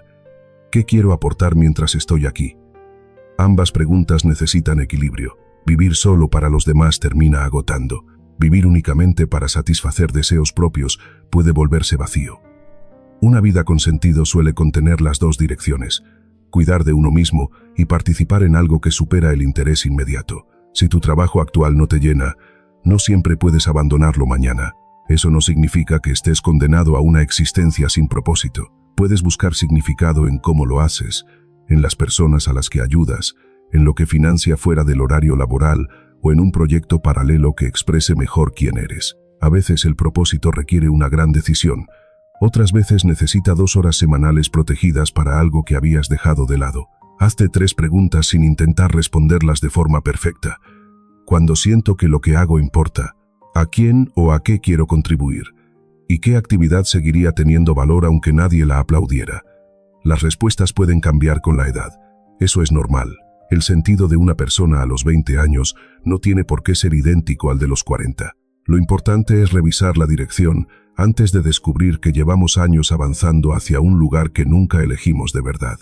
¿qué quiero aportar mientras estoy aquí? Ambas preguntas necesitan equilibrio. Vivir solo para los demás termina agotando. Vivir únicamente para satisfacer deseos propios puede volverse vacío. Una vida con sentido suele contener las dos direcciones: cuidar de uno mismo y participar en algo que supera el interés inmediato. Si tu trabajo actual no te llena, no siempre puedes abandonarlo mañana. Eso no significa que estés condenado a una existencia sin propósito. Puedes buscar significado en cómo lo haces, en las personas a las que ayudas, en lo que financia fuera del horario laboral o en un proyecto paralelo que exprese mejor quién eres. A veces el propósito requiere una gran decisión, otras veces necesita 2 horas semanales protegidas para algo que habías dejado de lado. Hazte 3 preguntas sin intentar responderlas de forma perfecta. Cuando siento que lo que hago importa, ¿a quién o a qué quiero contribuir? ¿Y qué actividad seguiría teniendo valor aunque nadie la aplaudiera? Las respuestas pueden cambiar con la edad. Eso es normal. El sentido de una persona a los 20 años no tiene por qué ser idéntico al de los 40. Lo importante es revisar la dirección antes de descubrir que llevamos años avanzando hacia un lugar que nunca elegimos de verdad.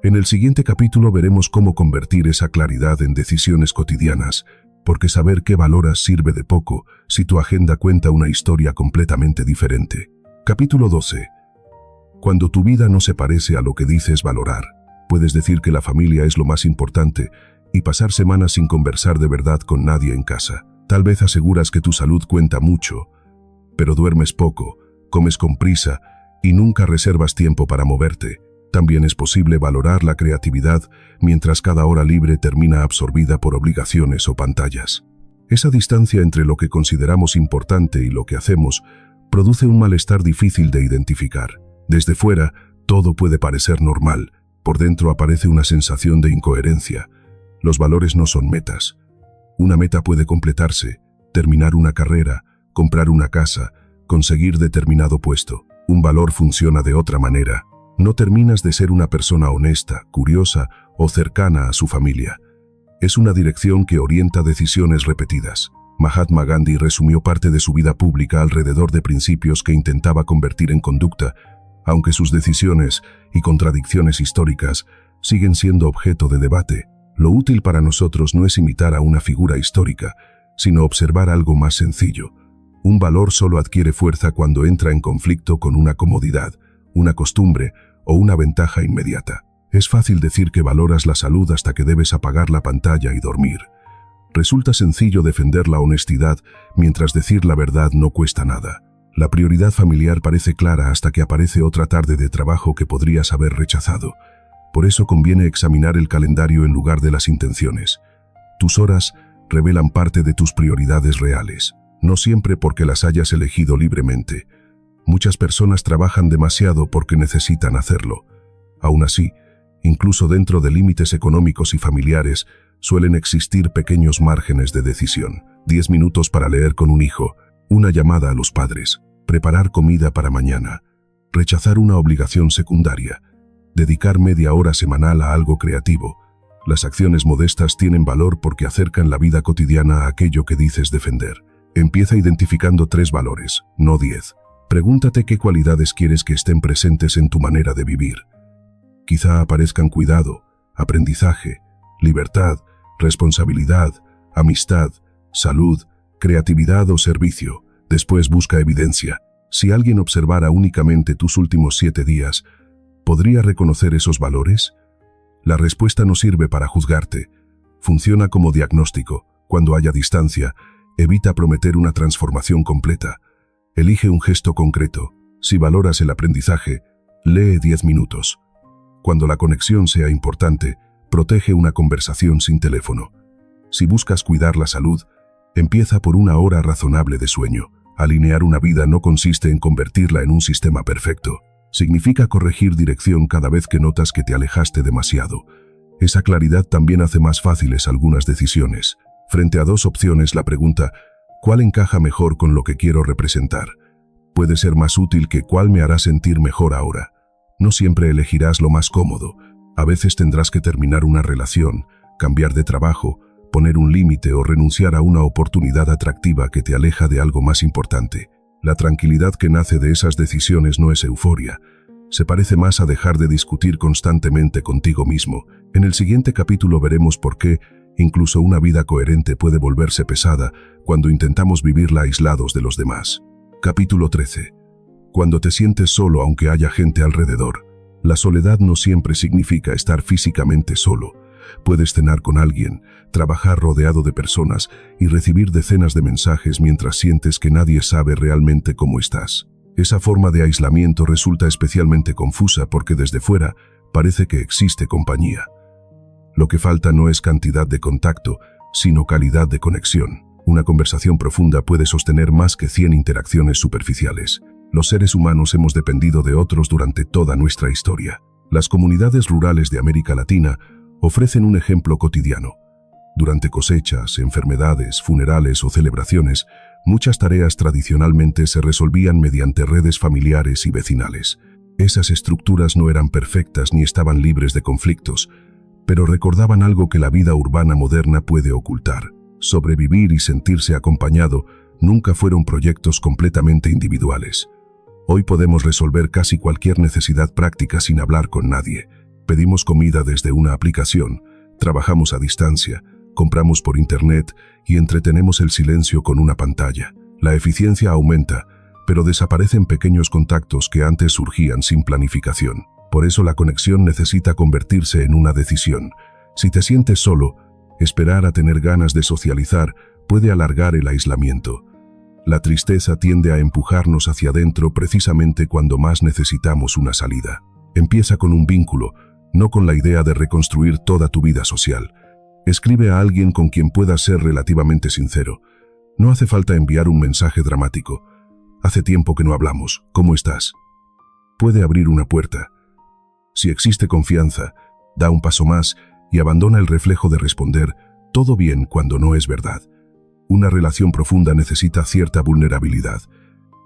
En el siguiente capítulo veremos cómo convertir esa claridad en decisiones cotidianas, porque saber qué valoras sirve de poco si tu agenda cuenta una historia completamente diferente. Capítulo 12. Cuando tu vida no se parece a lo que dices valorar, puedes decir que la familia es lo más importante y pasar semanas sin conversar de verdad con nadie en casa. Tal vez aseguras que tu salud cuenta mucho, pero duermes poco, comes con prisa y nunca reservas tiempo para moverte. También es posible valorar la creatividad mientras cada hora libre termina absorbida por obligaciones o pantallas. Esa distancia entre lo que consideramos importante y lo que hacemos produce un malestar difícil de identificar. Desde fuera, todo puede parecer normal. Por dentro aparece una sensación de incoherencia. Los valores no son metas. Una meta puede completarse, terminar una carrera, comprar una casa, conseguir determinado puesto. Un valor funciona de otra manera. No terminas de ser una persona honesta, curiosa o cercana a su familia. Es una dirección que orienta decisiones repetidas. Mahatma Gandhi resumió parte de su vida pública alrededor de principios que intentaba convertir en conducta, aunque sus decisiones y contradicciones históricas siguen siendo objeto de debate. Lo útil para nosotros no es imitar a una figura histórica, sino observar algo más sencillo. Un valor solo adquiere fuerza cuando entra en conflicto con una comodidad, una costumbre o una ventaja inmediata. Es fácil decir que valoras la salud hasta que debes apagar la pantalla y dormir. Resulta sencillo defender la honestidad, mientras decir la verdad no cuesta nada. La prioridad familiar parece clara hasta que aparece otra tarde de trabajo que podrías haber rechazado. Por eso conviene examinar el calendario en lugar de las intenciones. Tus horas revelan parte de tus prioridades reales, no siempre porque las hayas elegido libremente. Muchas personas trabajan demasiado porque necesitan hacerlo. Aún así, incluso dentro de límites económicos y familiares, suelen existir pequeños márgenes de decisión. 10 minutos para leer con un hijo, una llamada a los padres, preparar comida para mañana, rechazar una obligación secundaria, dedicar media hora semanal a algo creativo. Las acciones modestas tienen valor porque acercan la vida cotidiana a aquello que dices defender. Empieza identificando 3 valores, no 10. Pregúntate qué cualidades quieres que estén presentes en tu manera de vivir. Quizá aparezcan cuidado, aprendizaje, libertad, responsabilidad, amistad, salud, creatividad o servicio. Después busca evidencia. Si alguien observara únicamente tus últimos 7 días, ¿podría reconocer esos valores? La respuesta no sirve para juzgarte. Funciona como diagnóstico. Cuando haya distancia, evita prometer una transformación completa. Elige un gesto concreto. Si valoras el aprendizaje, lee 10 minutos. Cuando la conexión sea importante, protege una conversación sin teléfono. Si buscas cuidar la salud, empieza por una hora razonable de sueño. Alinear una vida no consiste en convertirla en un sistema perfecto. Significa corregir dirección cada vez que notas que te alejaste demasiado. Esa claridad también hace más fáciles algunas decisiones. Frente a 2 opciones, la pregunta ¿cuál encaja mejor con lo que quiero representar? Puede ser más útil que ¿cuál me hará sentir mejor ahora? No siempre elegirás lo más cómodo. A veces tendrás que terminar una relación, cambiar de trabajo, poner un límite o renunciar a una oportunidad atractiva que te aleja de algo más importante. La tranquilidad que nace de esas decisiones no es euforia. Se parece más a dejar de discutir constantemente contigo mismo. En el siguiente capítulo veremos por qué Incluso una vida coherente puede volverse pesada cuando intentamos vivirla aislados de los demás. Capítulo 13. Cuando te sientes solo aunque haya gente alrededor. La soledad no siempre significa estar físicamente solo. Puedes cenar con alguien, trabajar rodeado de personas y recibir decenas de mensajes mientras sientes que nadie sabe realmente cómo estás. Esa forma de aislamiento resulta especialmente confusa porque desde fuera parece que existe compañía. Lo que falta no es cantidad de contacto, sino calidad de conexión. Una conversación profunda puede sostener más que 100 interacciones superficiales. Los seres humanos hemos dependido de otros durante toda nuestra historia. Las comunidades rurales de América Latina ofrecen un ejemplo cotidiano. Durante cosechas, enfermedades, funerales o celebraciones, muchas tareas tradicionalmente se resolvían mediante redes familiares y vecinales. Esas estructuras no eran perfectas ni estaban libres de conflictos, pero recordaban algo que la vida urbana moderna puede ocultar. Sobrevivir y sentirse acompañado nunca fueron proyectos completamente individuales. Hoy podemos resolver casi cualquier necesidad práctica sin hablar con nadie. Pedimos comida desde una aplicación, trabajamos a distancia, compramos por internet y entretenemos el silencio con una pantalla. La eficiencia aumenta, pero desaparecen pequeños contactos que antes surgían sin planificación. Por eso la conexión necesita convertirse en una decisión. Si te sientes solo, esperar a tener ganas de socializar puede alargar el aislamiento. La tristeza tiende a empujarnos hacia adentro precisamente cuando más necesitamos una salida. Empieza con un vínculo, no con la idea de reconstruir toda tu vida social. Escribe a alguien con quien puedas ser relativamente sincero. No hace falta enviar un mensaje dramático. Hace tiempo que no hablamos. ¿Cómo estás? Puede abrir una puerta. Si existe confianza, da un paso más y abandona el reflejo de responder todo bien cuando no es verdad. Una relación profunda necesita cierta vulnerabilidad.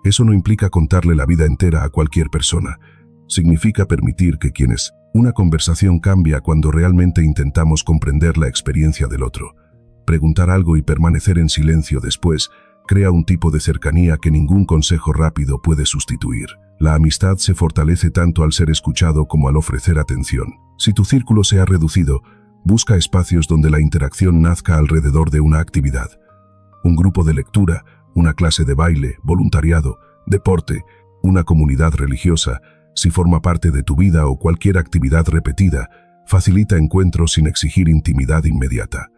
Eso no implica contarle la vida entera a cualquier persona. Significa permitir que quienes una conversación cambia cuando realmente intentamos comprender la experiencia del otro. Preguntar algo y permanecer en silencio después crea un tipo de cercanía que ningún consejo rápido puede sustituir. La amistad se fortalece tanto al ser escuchado como al ofrecer atención. Si tu círculo se ha reducido, busca espacios donde la interacción nazca alrededor de una actividad. Un grupo de lectura, una clase de baile, voluntariado, deporte, una comunidad religiosa, si forma parte de tu vida o cualquier actividad repetida, facilita encuentros sin exigir intimidad inmediata.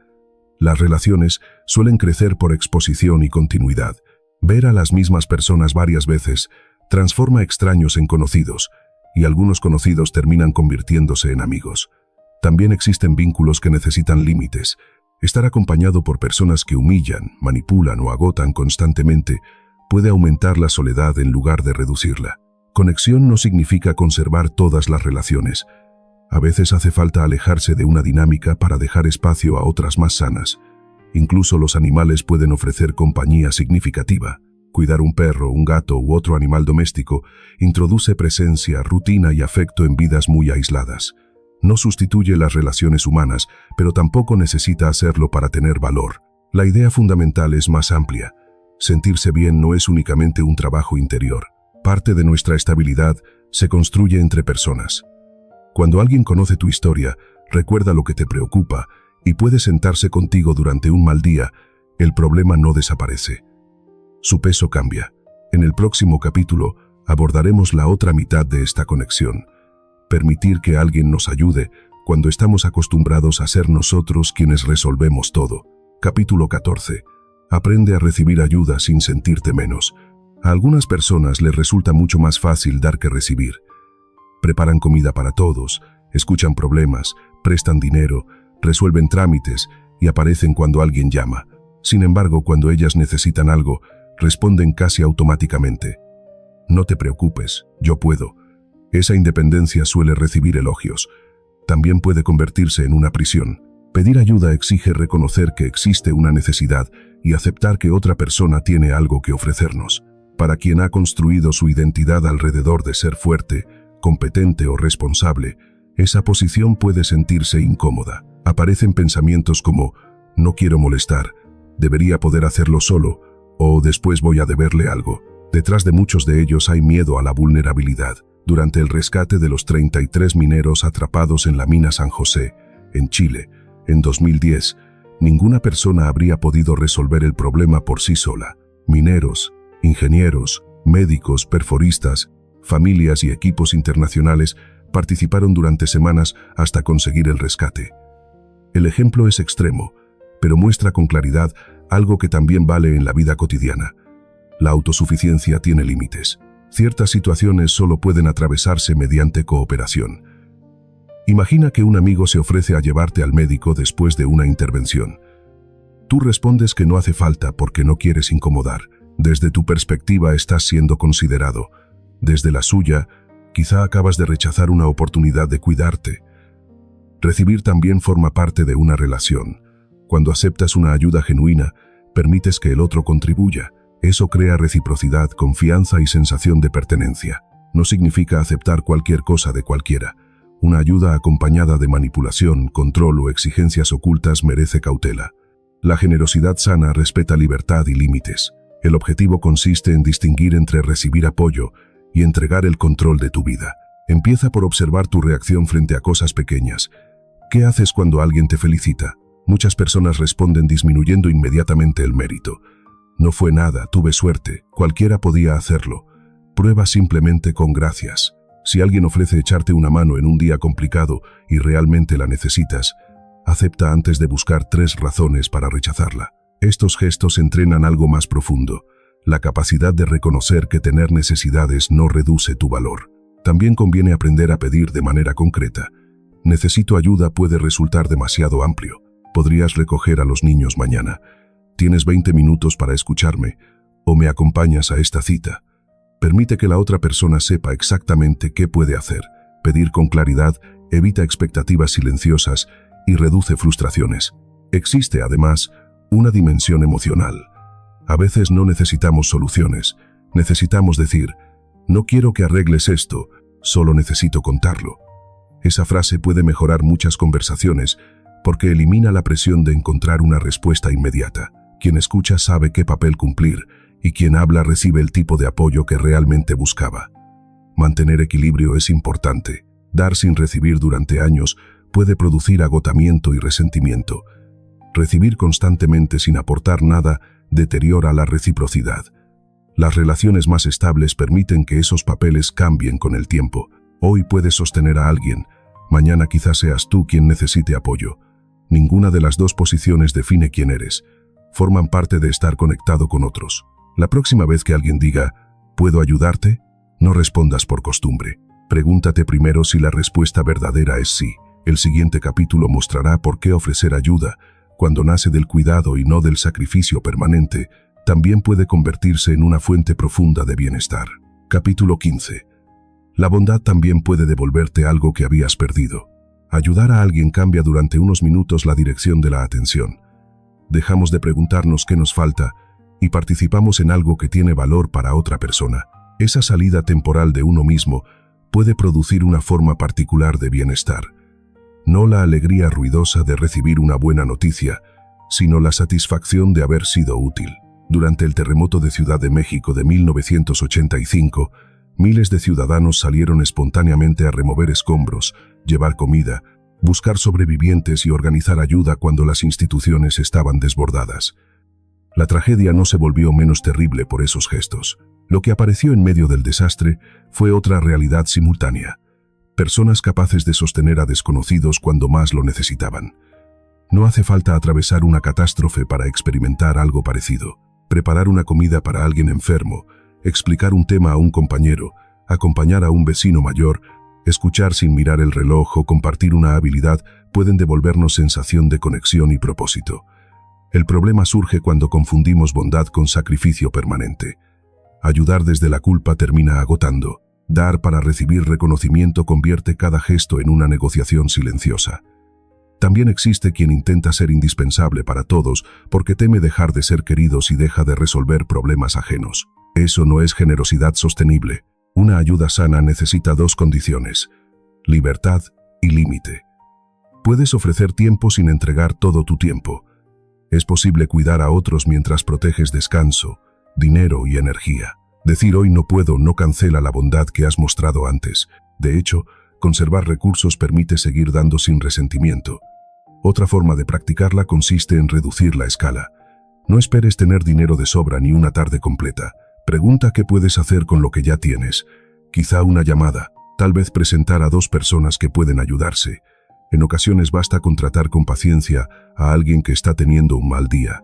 Las relaciones suelen crecer por exposición y continuidad. Ver a las mismas personas varias veces transforma extraños en conocidos, y algunos conocidos terminan convirtiéndose en amigos. También existen vínculos que necesitan límites. Estar acompañado por personas que humillan, manipulan o agotan constantemente puede aumentar la soledad en lugar de reducirla. Conexión no significa conservar todas las relaciones. A veces hace falta alejarse de una dinámica para dejar espacio a otras más sanas. Incluso los animales pueden ofrecer compañía significativa. Cuidar un perro, un gato u otro animal doméstico introduce presencia, rutina y afecto en vidas muy aisladas. No sustituye las relaciones humanas, pero tampoco necesita hacerlo para tener valor. La idea fundamental es más amplia. Sentirse bien no es únicamente un trabajo interior. Parte de nuestra estabilidad se construye entre personas. Cuando alguien conoce tu historia, recuerda lo que te preocupa y puede sentarse contigo durante un mal día, el problema no desaparece. Su peso cambia. En el próximo capítulo abordaremos la otra mitad de esta conexión. Permitir que alguien nos ayude cuando estamos acostumbrados a ser nosotros quienes resolvemos todo. Capítulo 14. Aprende a recibir ayuda sin sentirte menos. A algunas personas les resulta mucho más fácil dar que recibir. Preparan comida para todos, escuchan problemas, prestan dinero, resuelven trámites y aparecen cuando alguien llama. Sin embargo, cuando ellas necesitan algo, responden casi automáticamente. No te preocupes, yo puedo. Esa independencia suele recibir elogios. También puede convertirse en una prisión. Pedir ayuda exige reconocer que existe una necesidad y aceptar que otra persona tiene algo que ofrecernos. Para quien ha construido su identidad alrededor de ser fuerte, competente o responsable, esa posición puede sentirse incómoda. Aparecen pensamientos como, no quiero molestar, debería poder hacerlo solo, o después voy a deberle algo. Detrás de muchos de ellos hay miedo a la vulnerabilidad. Durante el rescate de los 33 mineros atrapados en la mina San José, en Chile, en 2010, Ninguna persona habría podido resolver el problema por sí sola. Mineros, ingenieros, médicos, perforistas, familias y equipos internacionales participaron durante semanas hasta conseguir el rescate. El ejemplo es extremo, pero muestra con claridad algo que también vale en la vida cotidiana. La autosuficiencia tiene límites. Ciertas situaciones solo pueden atravesarse mediante cooperación. Imagina que un amigo se ofrece a llevarte al médico después de una intervención. Tú respondes que no hace falta porque no quieres incomodar. Desde tu perspectiva estás siendo considerado. Desde la suya, quizá acabas de rechazar una oportunidad de cuidarte. Recibir también forma parte de una relación. Cuando aceptas una ayuda genuina, permites que el otro contribuya. Eso crea reciprocidad, confianza y sensación de pertenencia. No significa aceptar cualquier cosa de cualquiera. Una ayuda acompañada de manipulación, control o exigencias ocultas merece cautela. La generosidad sana respeta libertad y límites. El objetivo consiste en distinguir entre recibir apoyo y entregar el control de tu vida. Empieza por observar tu reacción frente a cosas pequeñas. ¿Qué haces cuando alguien te felicita? Muchas personas responden disminuyendo inmediatamente el mérito. No fue nada, tuve suerte, cualquiera podía hacerlo. Prueba simplemente con gracias. Si alguien ofrece echarte una mano en un día complicado y realmente la necesitas, acepta antes de buscar 3 razones para rechazarla. Estos gestos entrenan algo más profundo, la capacidad de reconocer que tener necesidades no reduce tu valor. También conviene aprender a pedir de manera concreta. Necesito ayuda puede resultar demasiado amplio. Podrías recoger a los niños mañana. Tienes 20 minutos para escucharme, o me acompañas a esta cita. Permite que la otra persona sepa exactamente qué puede hacer. Pedir con claridad evita expectativas silenciosas y reduce frustraciones. Existe, además, una dimensión emocional. A veces no necesitamos soluciones. Necesitamos decir, no quiero que arregles esto, solo necesito contarlo. Esa frase puede mejorar muchas conversaciones porque elimina la presión de encontrar una respuesta inmediata. Quien escucha sabe qué papel cumplir y quien habla recibe el tipo de apoyo que realmente buscaba. Mantener equilibrio es importante. Dar sin recibir durante años puede producir agotamiento y resentimiento. Recibir constantemente sin aportar nada deteriora la reciprocidad. Las relaciones más estables permiten que esos papeles cambien con el tiempo. Hoy puedes sostener a alguien, mañana quizás seas tú quien necesite apoyo. Ninguna de las dos posiciones define quién eres. Forman parte de estar conectado con otros. La próxima vez que alguien diga, ¿puedo ayudarte?, no respondas por costumbre. Pregúntate primero si la respuesta verdadera es sí. El siguiente capítulo mostrará por qué ofrecer ayuda, cuando nace del cuidado y no del sacrificio permanente, también puede convertirse en una fuente profunda de bienestar. Capítulo 15. La bondad también puede devolverte algo que habías perdido. Ayudar a alguien cambia durante unos minutos la dirección de la atención. Dejamos de preguntarnos qué nos falta y participamos en algo que tiene valor para otra persona. Esa salida temporal de uno mismo puede producir una forma particular de bienestar. No la alegría ruidosa de recibir una buena noticia, sino la satisfacción de haber sido útil. Durante el terremoto de Ciudad de México de 1985, miles de ciudadanos salieron espontáneamente a remover escombros, llevar comida, buscar sobrevivientes y organizar ayuda cuando las instituciones estaban desbordadas. La tragedia no se volvió menos terrible por esos gestos. Lo que apareció en medio del desastre fue otra realidad simultánea. Personas capaces de sostener a desconocidos cuando más lo necesitaban. No hace falta atravesar una catástrofe para experimentar algo parecido. Preparar una comida para alguien enfermo, explicar un tema a un compañero, acompañar a un vecino mayor, escuchar sin mirar el reloj o compartir una habilidad pueden devolvernos sensación de conexión y propósito. El problema surge cuando confundimos bondad con sacrificio permanente. Ayudar desde la culpa termina agotando. Dar para recibir reconocimiento convierte cada gesto en una negociación silenciosa. También existe quien intenta ser indispensable para todos porque teme dejar de ser queridos y deja de resolver problemas ajenos. Eso no es generosidad sostenible. Una ayuda sana necesita 2 condiciones: libertad y límite. Puedes ofrecer tiempo sin entregar todo tu tiempo. Es posible cuidar a otros mientras proteges descanso, dinero y energía. Decir hoy no puedo no cancela la bondad que has mostrado antes. De hecho, conservar recursos permite seguir dando sin resentimiento. Otra forma de practicarla consiste en reducir la escala. No esperes tener dinero de sobra ni una tarde completa. Pregunta qué puedes hacer con lo que ya tienes. Quizá una llamada, tal vez presentar a 2 personas que pueden ayudarse. En ocasiones basta con tratar con paciencia a alguien que está teniendo un mal día.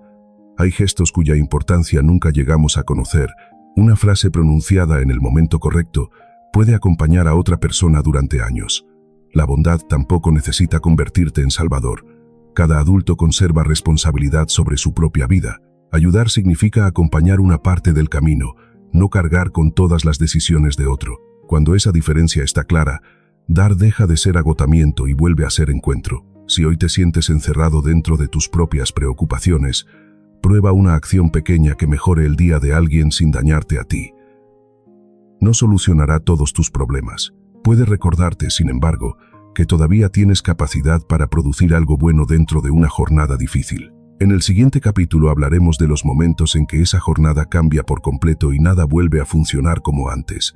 Hay gestos cuya importancia nunca llegamos a conocer. Una frase pronunciada en el momento correcto puede acompañar a otra persona durante años. La bondad tampoco necesita convertirte en salvador. Cada adulto conserva responsabilidad sobre su propia vida. Ayudar significa acompañar una parte del camino, no cargar con todas las decisiones de otro. Cuando esa diferencia está clara, dar deja de ser agotamiento y vuelve a ser encuentro. Si hoy te sientes encerrado dentro de tus propias preocupaciones, prueba una acción pequeña que mejore el día de alguien sin dañarte a ti. No solucionará todos tus problemas. Puede recordarte, sin embargo, que todavía tienes capacidad para producir algo bueno dentro de una jornada difícil. En el siguiente capítulo hablaremos de los momentos en que esa jornada cambia por completo y nada vuelve a funcionar como antes.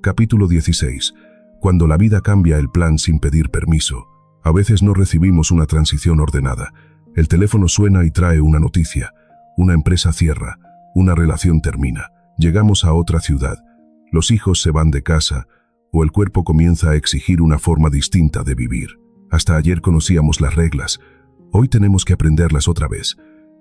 Capítulo 16. Cuando la vida cambia el plan sin pedir permiso. A veces no recibimos una transición ordenada. El teléfono suena y trae una noticia. Una empresa cierra. Una relación termina. Llegamos a otra ciudad. Los hijos se van de casa. O el cuerpo comienza a exigir una forma distinta de vivir. Hasta ayer conocíamos las reglas. Hoy tenemos que aprenderlas otra vez.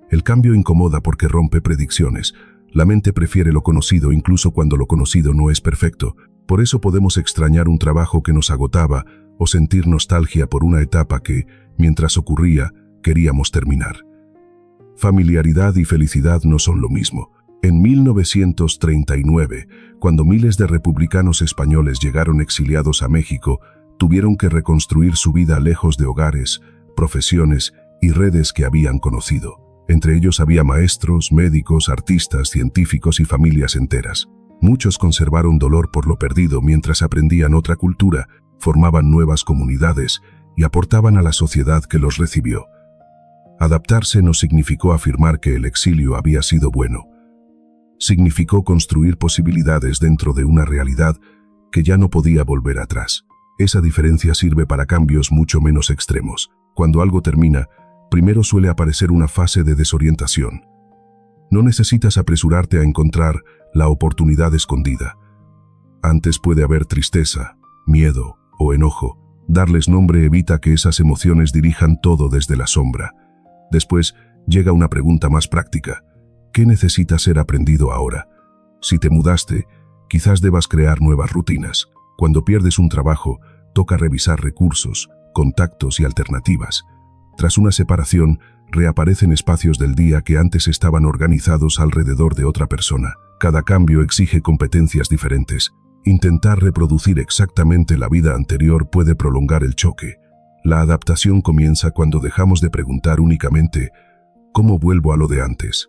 El cambio incomoda porque rompe predicciones. La mente prefiere lo conocido incluso cuando lo conocido no es perfecto. Por eso podemos extrañar un trabajo que nos agotaba o sentir nostalgia por una etapa que, mientras ocurría, queríamos terminar. Familiaridad y felicidad no son lo mismo. En 1939, cuando miles de republicanos españoles llegaron exiliados a México, tuvieron que reconstruir su vida lejos de hogares, profesiones y redes que habían conocido. Entre ellos había maestros, médicos, artistas, científicos y familias enteras. Muchos conservaron dolor por lo perdido mientras aprendían otra cultura, formaban nuevas comunidades y aportaban a la sociedad que los recibió. Adaptarse no significó afirmar que el exilio había sido bueno. Significó construir posibilidades dentro de una realidad que ya no podía volver atrás. Esa diferencia sirve para cambios mucho menos extremos. Cuando algo termina, primero suele aparecer una fase de desorientación. No necesitas apresurarte a encontrar la oportunidad escondida. Antes puede haber tristeza, miedo o enojo. Darles nombre evita que esas emociones dirijan todo desde la sombra. Después llega una pregunta más práctica. ¿Qué necesita ser aprendido ahora? Si te mudaste, quizás debas crear nuevas rutinas. Cuando pierdes un trabajo, toca revisar recursos, contactos y alternativas. Tras una separación, reaparecen espacios del día que antes estaban organizados alrededor de otra persona. Cada cambio exige competencias diferentes. Intentar reproducir exactamente la vida anterior puede prolongar el choque. La adaptación comienza cuando dejamos de preguntar únicamente ¿cómo vuelvo a lo de antes?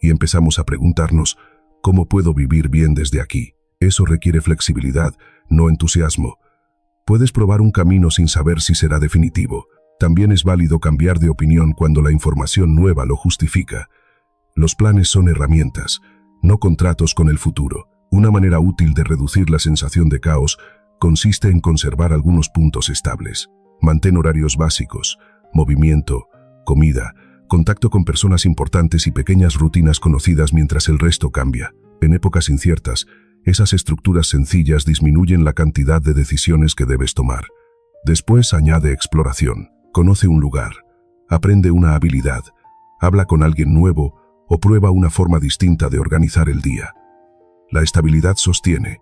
Y empezamos a preguntarnos ¿cómo puedo vivir bien desde aquí? Eso requiere flexibilidad, no entusiasmo. Puedes probar un camino sin saber si será definitivo. También es válido cambiar de opinión cuando la información nueva lo justifica. Los planes son herramientas, no contratos con el futuro. Una manera útil de reducir la sensación de caos consiste en conservar algunos puntos estables. Mantén horarios básicos, movimiento, comida, contacto con personas importantes y pequeñas rutinas conocidas mientras el resto cambia. En épocas inciertas, esas estructuras sencillas disminuyen la cantidad de decisiones que debes tomar. Después añade exploración. Conoce un lugar, aprende una habilidad, habla con alguien nuevo o prueba una forma distinta de organizar el día. La estabilidad sostiene,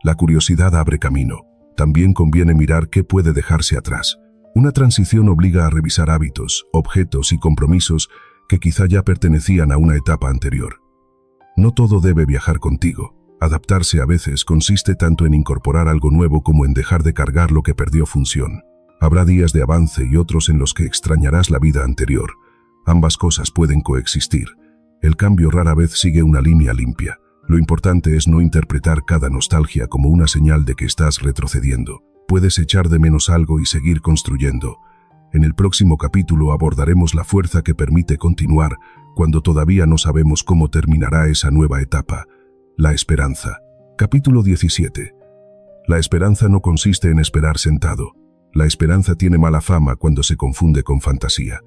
la curiosidad abre camino. También conviene mirar qué puede dejarse atrás. Una transición obliga a revisar hábitos, objetos y compromisos que quizá ya pertenecían a una etapa anterior. No todo debe viajar contigo. Adaptarse a veces consiste tanto en incorporar algo nuevo como en dejar de cargar lo que perdió función. Habrá días de avance y otros en los que extrañarás la vida anterior. Ambas cosas pueden coexistir. El cambio rara vez sigue una línea limpia. Lo importante es no interpretar cada nostalgia como una señal de que estás retrocediendo. Puedes echar de menos algo y seguir construyendo. En el próximo capítulo abordaremos la fuerza que permite continuar cuando todavía no sabemos cómo terminará esa nueva etapa. La esperanza. Capítulo 17. La esperanza no consiste en esperar sentado. La esperanza tiene mala fama cuando se confunde con fantasía.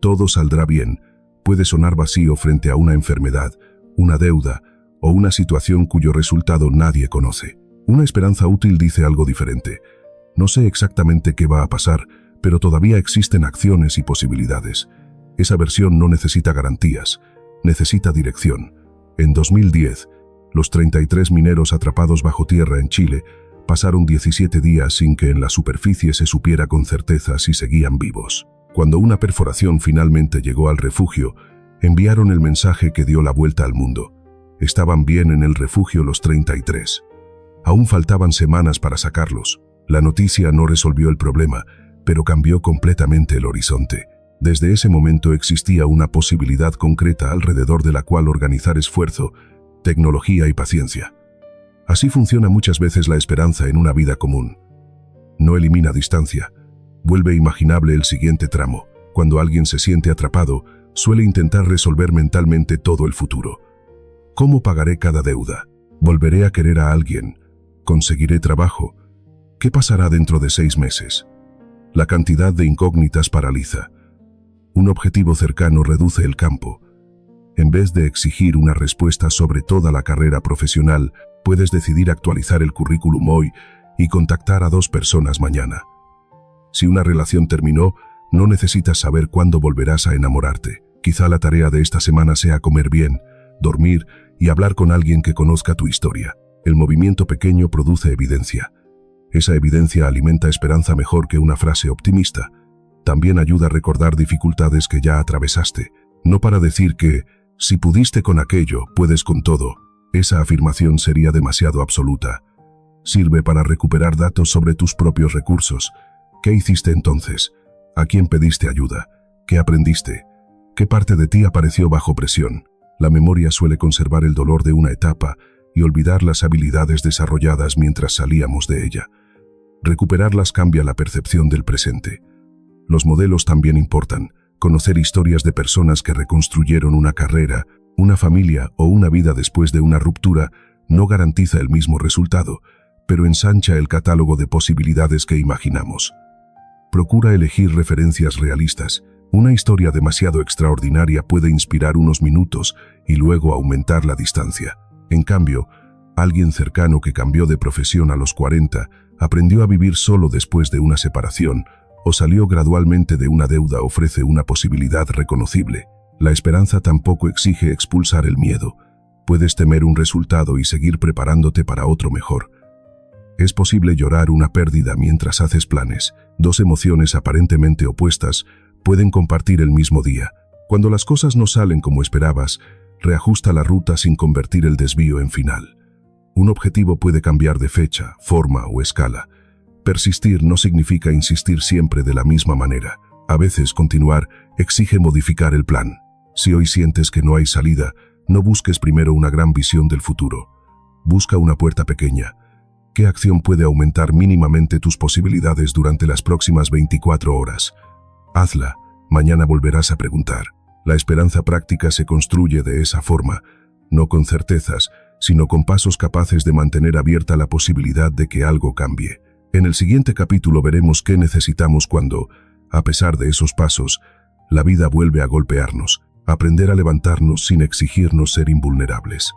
Todo saldrá bien puede sonar vacío frente a una enfermedad, una deuda o una situación cuyo resultado nadie conoce. Una esperanza útil dice algo diferente. No sé exactamente qué va a pasar, pero todavía existen acciones y posibilidades. Esa versión no necesita garantías, necesita dirección. En 2010, los 33 mineros atrapados bajo tierra en Chile pasaron 17 días sin que en la superficie se supiera con certeza si seguían vivos. Cuando una perforación finalmente llegó al refugio, enviaron el mensaje que dio la vuelta al mundo. Estaban bien en el refugio los 33. Aún faltaban semanas para sacarlos. La noticia no resolvió el problema, pero cambió completamente el horizonte. Desde ese momento existía una posibilidad concreta alrededor de la cual organizar esfuerzo, tecnología y paciencia. Así funciona muchas veces la esperanza en una vida común. No elimina distancia. Vuelve imaginable el siguiente tramo. Cuando alguien se siente atrapado, suele intentar resolver mentalmente todo el futuro. ¿Cómo pagaré cada deuda? ¿Volveré a querer a alguien? ¿Conseguiré trabajo? ¿Qué pasará dentro de 6 meses? La cantidad de incógnitas paraliza. Un objetivo cercano reduce el campo. En vez de exigir una respuesta sobre toda la carrera profesional, puedes decidir actualizar el currículum hoy y contactar a 2 personas mañana. Si una relación terminó, no necesitas saber cuándo volverás a enamorarte. Quizá la tarea de esta semana sea comer bien, dormir y hablar con alguien que conozca tu historia. El movimiento pequeño produce evidencia. Esa evidencia alimenta esperanza mejor que una frase optimista. También ayuda a recordar dificultades que ya atravesaste. No para decir que, si pudiste con aquello, puedes con todo. Esa afirmación sería demasiado absoluta. Sirve para recuperar datos sobre tus propios recursos. ¿Qué hiciste entonces? ¿A quién pediste ayuda? ¿Qué aprendiste? ¿Qué parte de ti apareció bajo presión? La memoria suele conservar el dolor de una etapa y olvidar las habilidades desarrolladas mientras salíamos de ella. Recuperarlas cambia la percepción del presente. Los modelos también importan. Conocer historias de personas que reconstruyeron una carrera, una familia o una vida después de una ruptura no garantiza el mismo resultado, pero ensancha el catálogo de posibilidades que imaginamos. Procura elegir referencias realistas. Una historia demasiado extraordinaria puede inspirar unos minutos y luego aumentar la distancia. En cambio, alguien cercano que cambió de profesión a los 40, aprendió a vivir solo después de una separación o salió gradualmente de una deuda ofrece una posibilidad reconocible. La esperanza tampoco exige expulsar el miedo. Puedes temer un resultado y seguir preparándote para otro mejor. Es posible llorar una pérdida mientras haces planes. 2 emociones aparentemente opuestas pueden compartir el mismo día. Cuando las cosas no salen como esperabas, reajusta la ruta sin convertir el desvío en final. Un objetivo puede cambiar de fecha, forma o escala. Persistir no significa insistir siempre de la misma manera. A veces continuar exige modificar el plan. Si hoy sientes que no hay salida, no busques primero una gran visión del futuro. Busca una puerta pequeña. ¿Qué acción puede aumentar mínimamente tus posibilidades durante las próximas 24 horas? Hazla, mañana volverás a preguntar. La esperanza práctica se construye de esa forma, no con certezas, sino con pasos capaces de mantener abierta la posibilidad de que algo cambie. En el siguiente capítulo veremos qué necesitamos cuando, a pesar de esos pasos, la vida vuelve a golpearnos, aprender a levantarnos sin exigirnos ser invulnerables.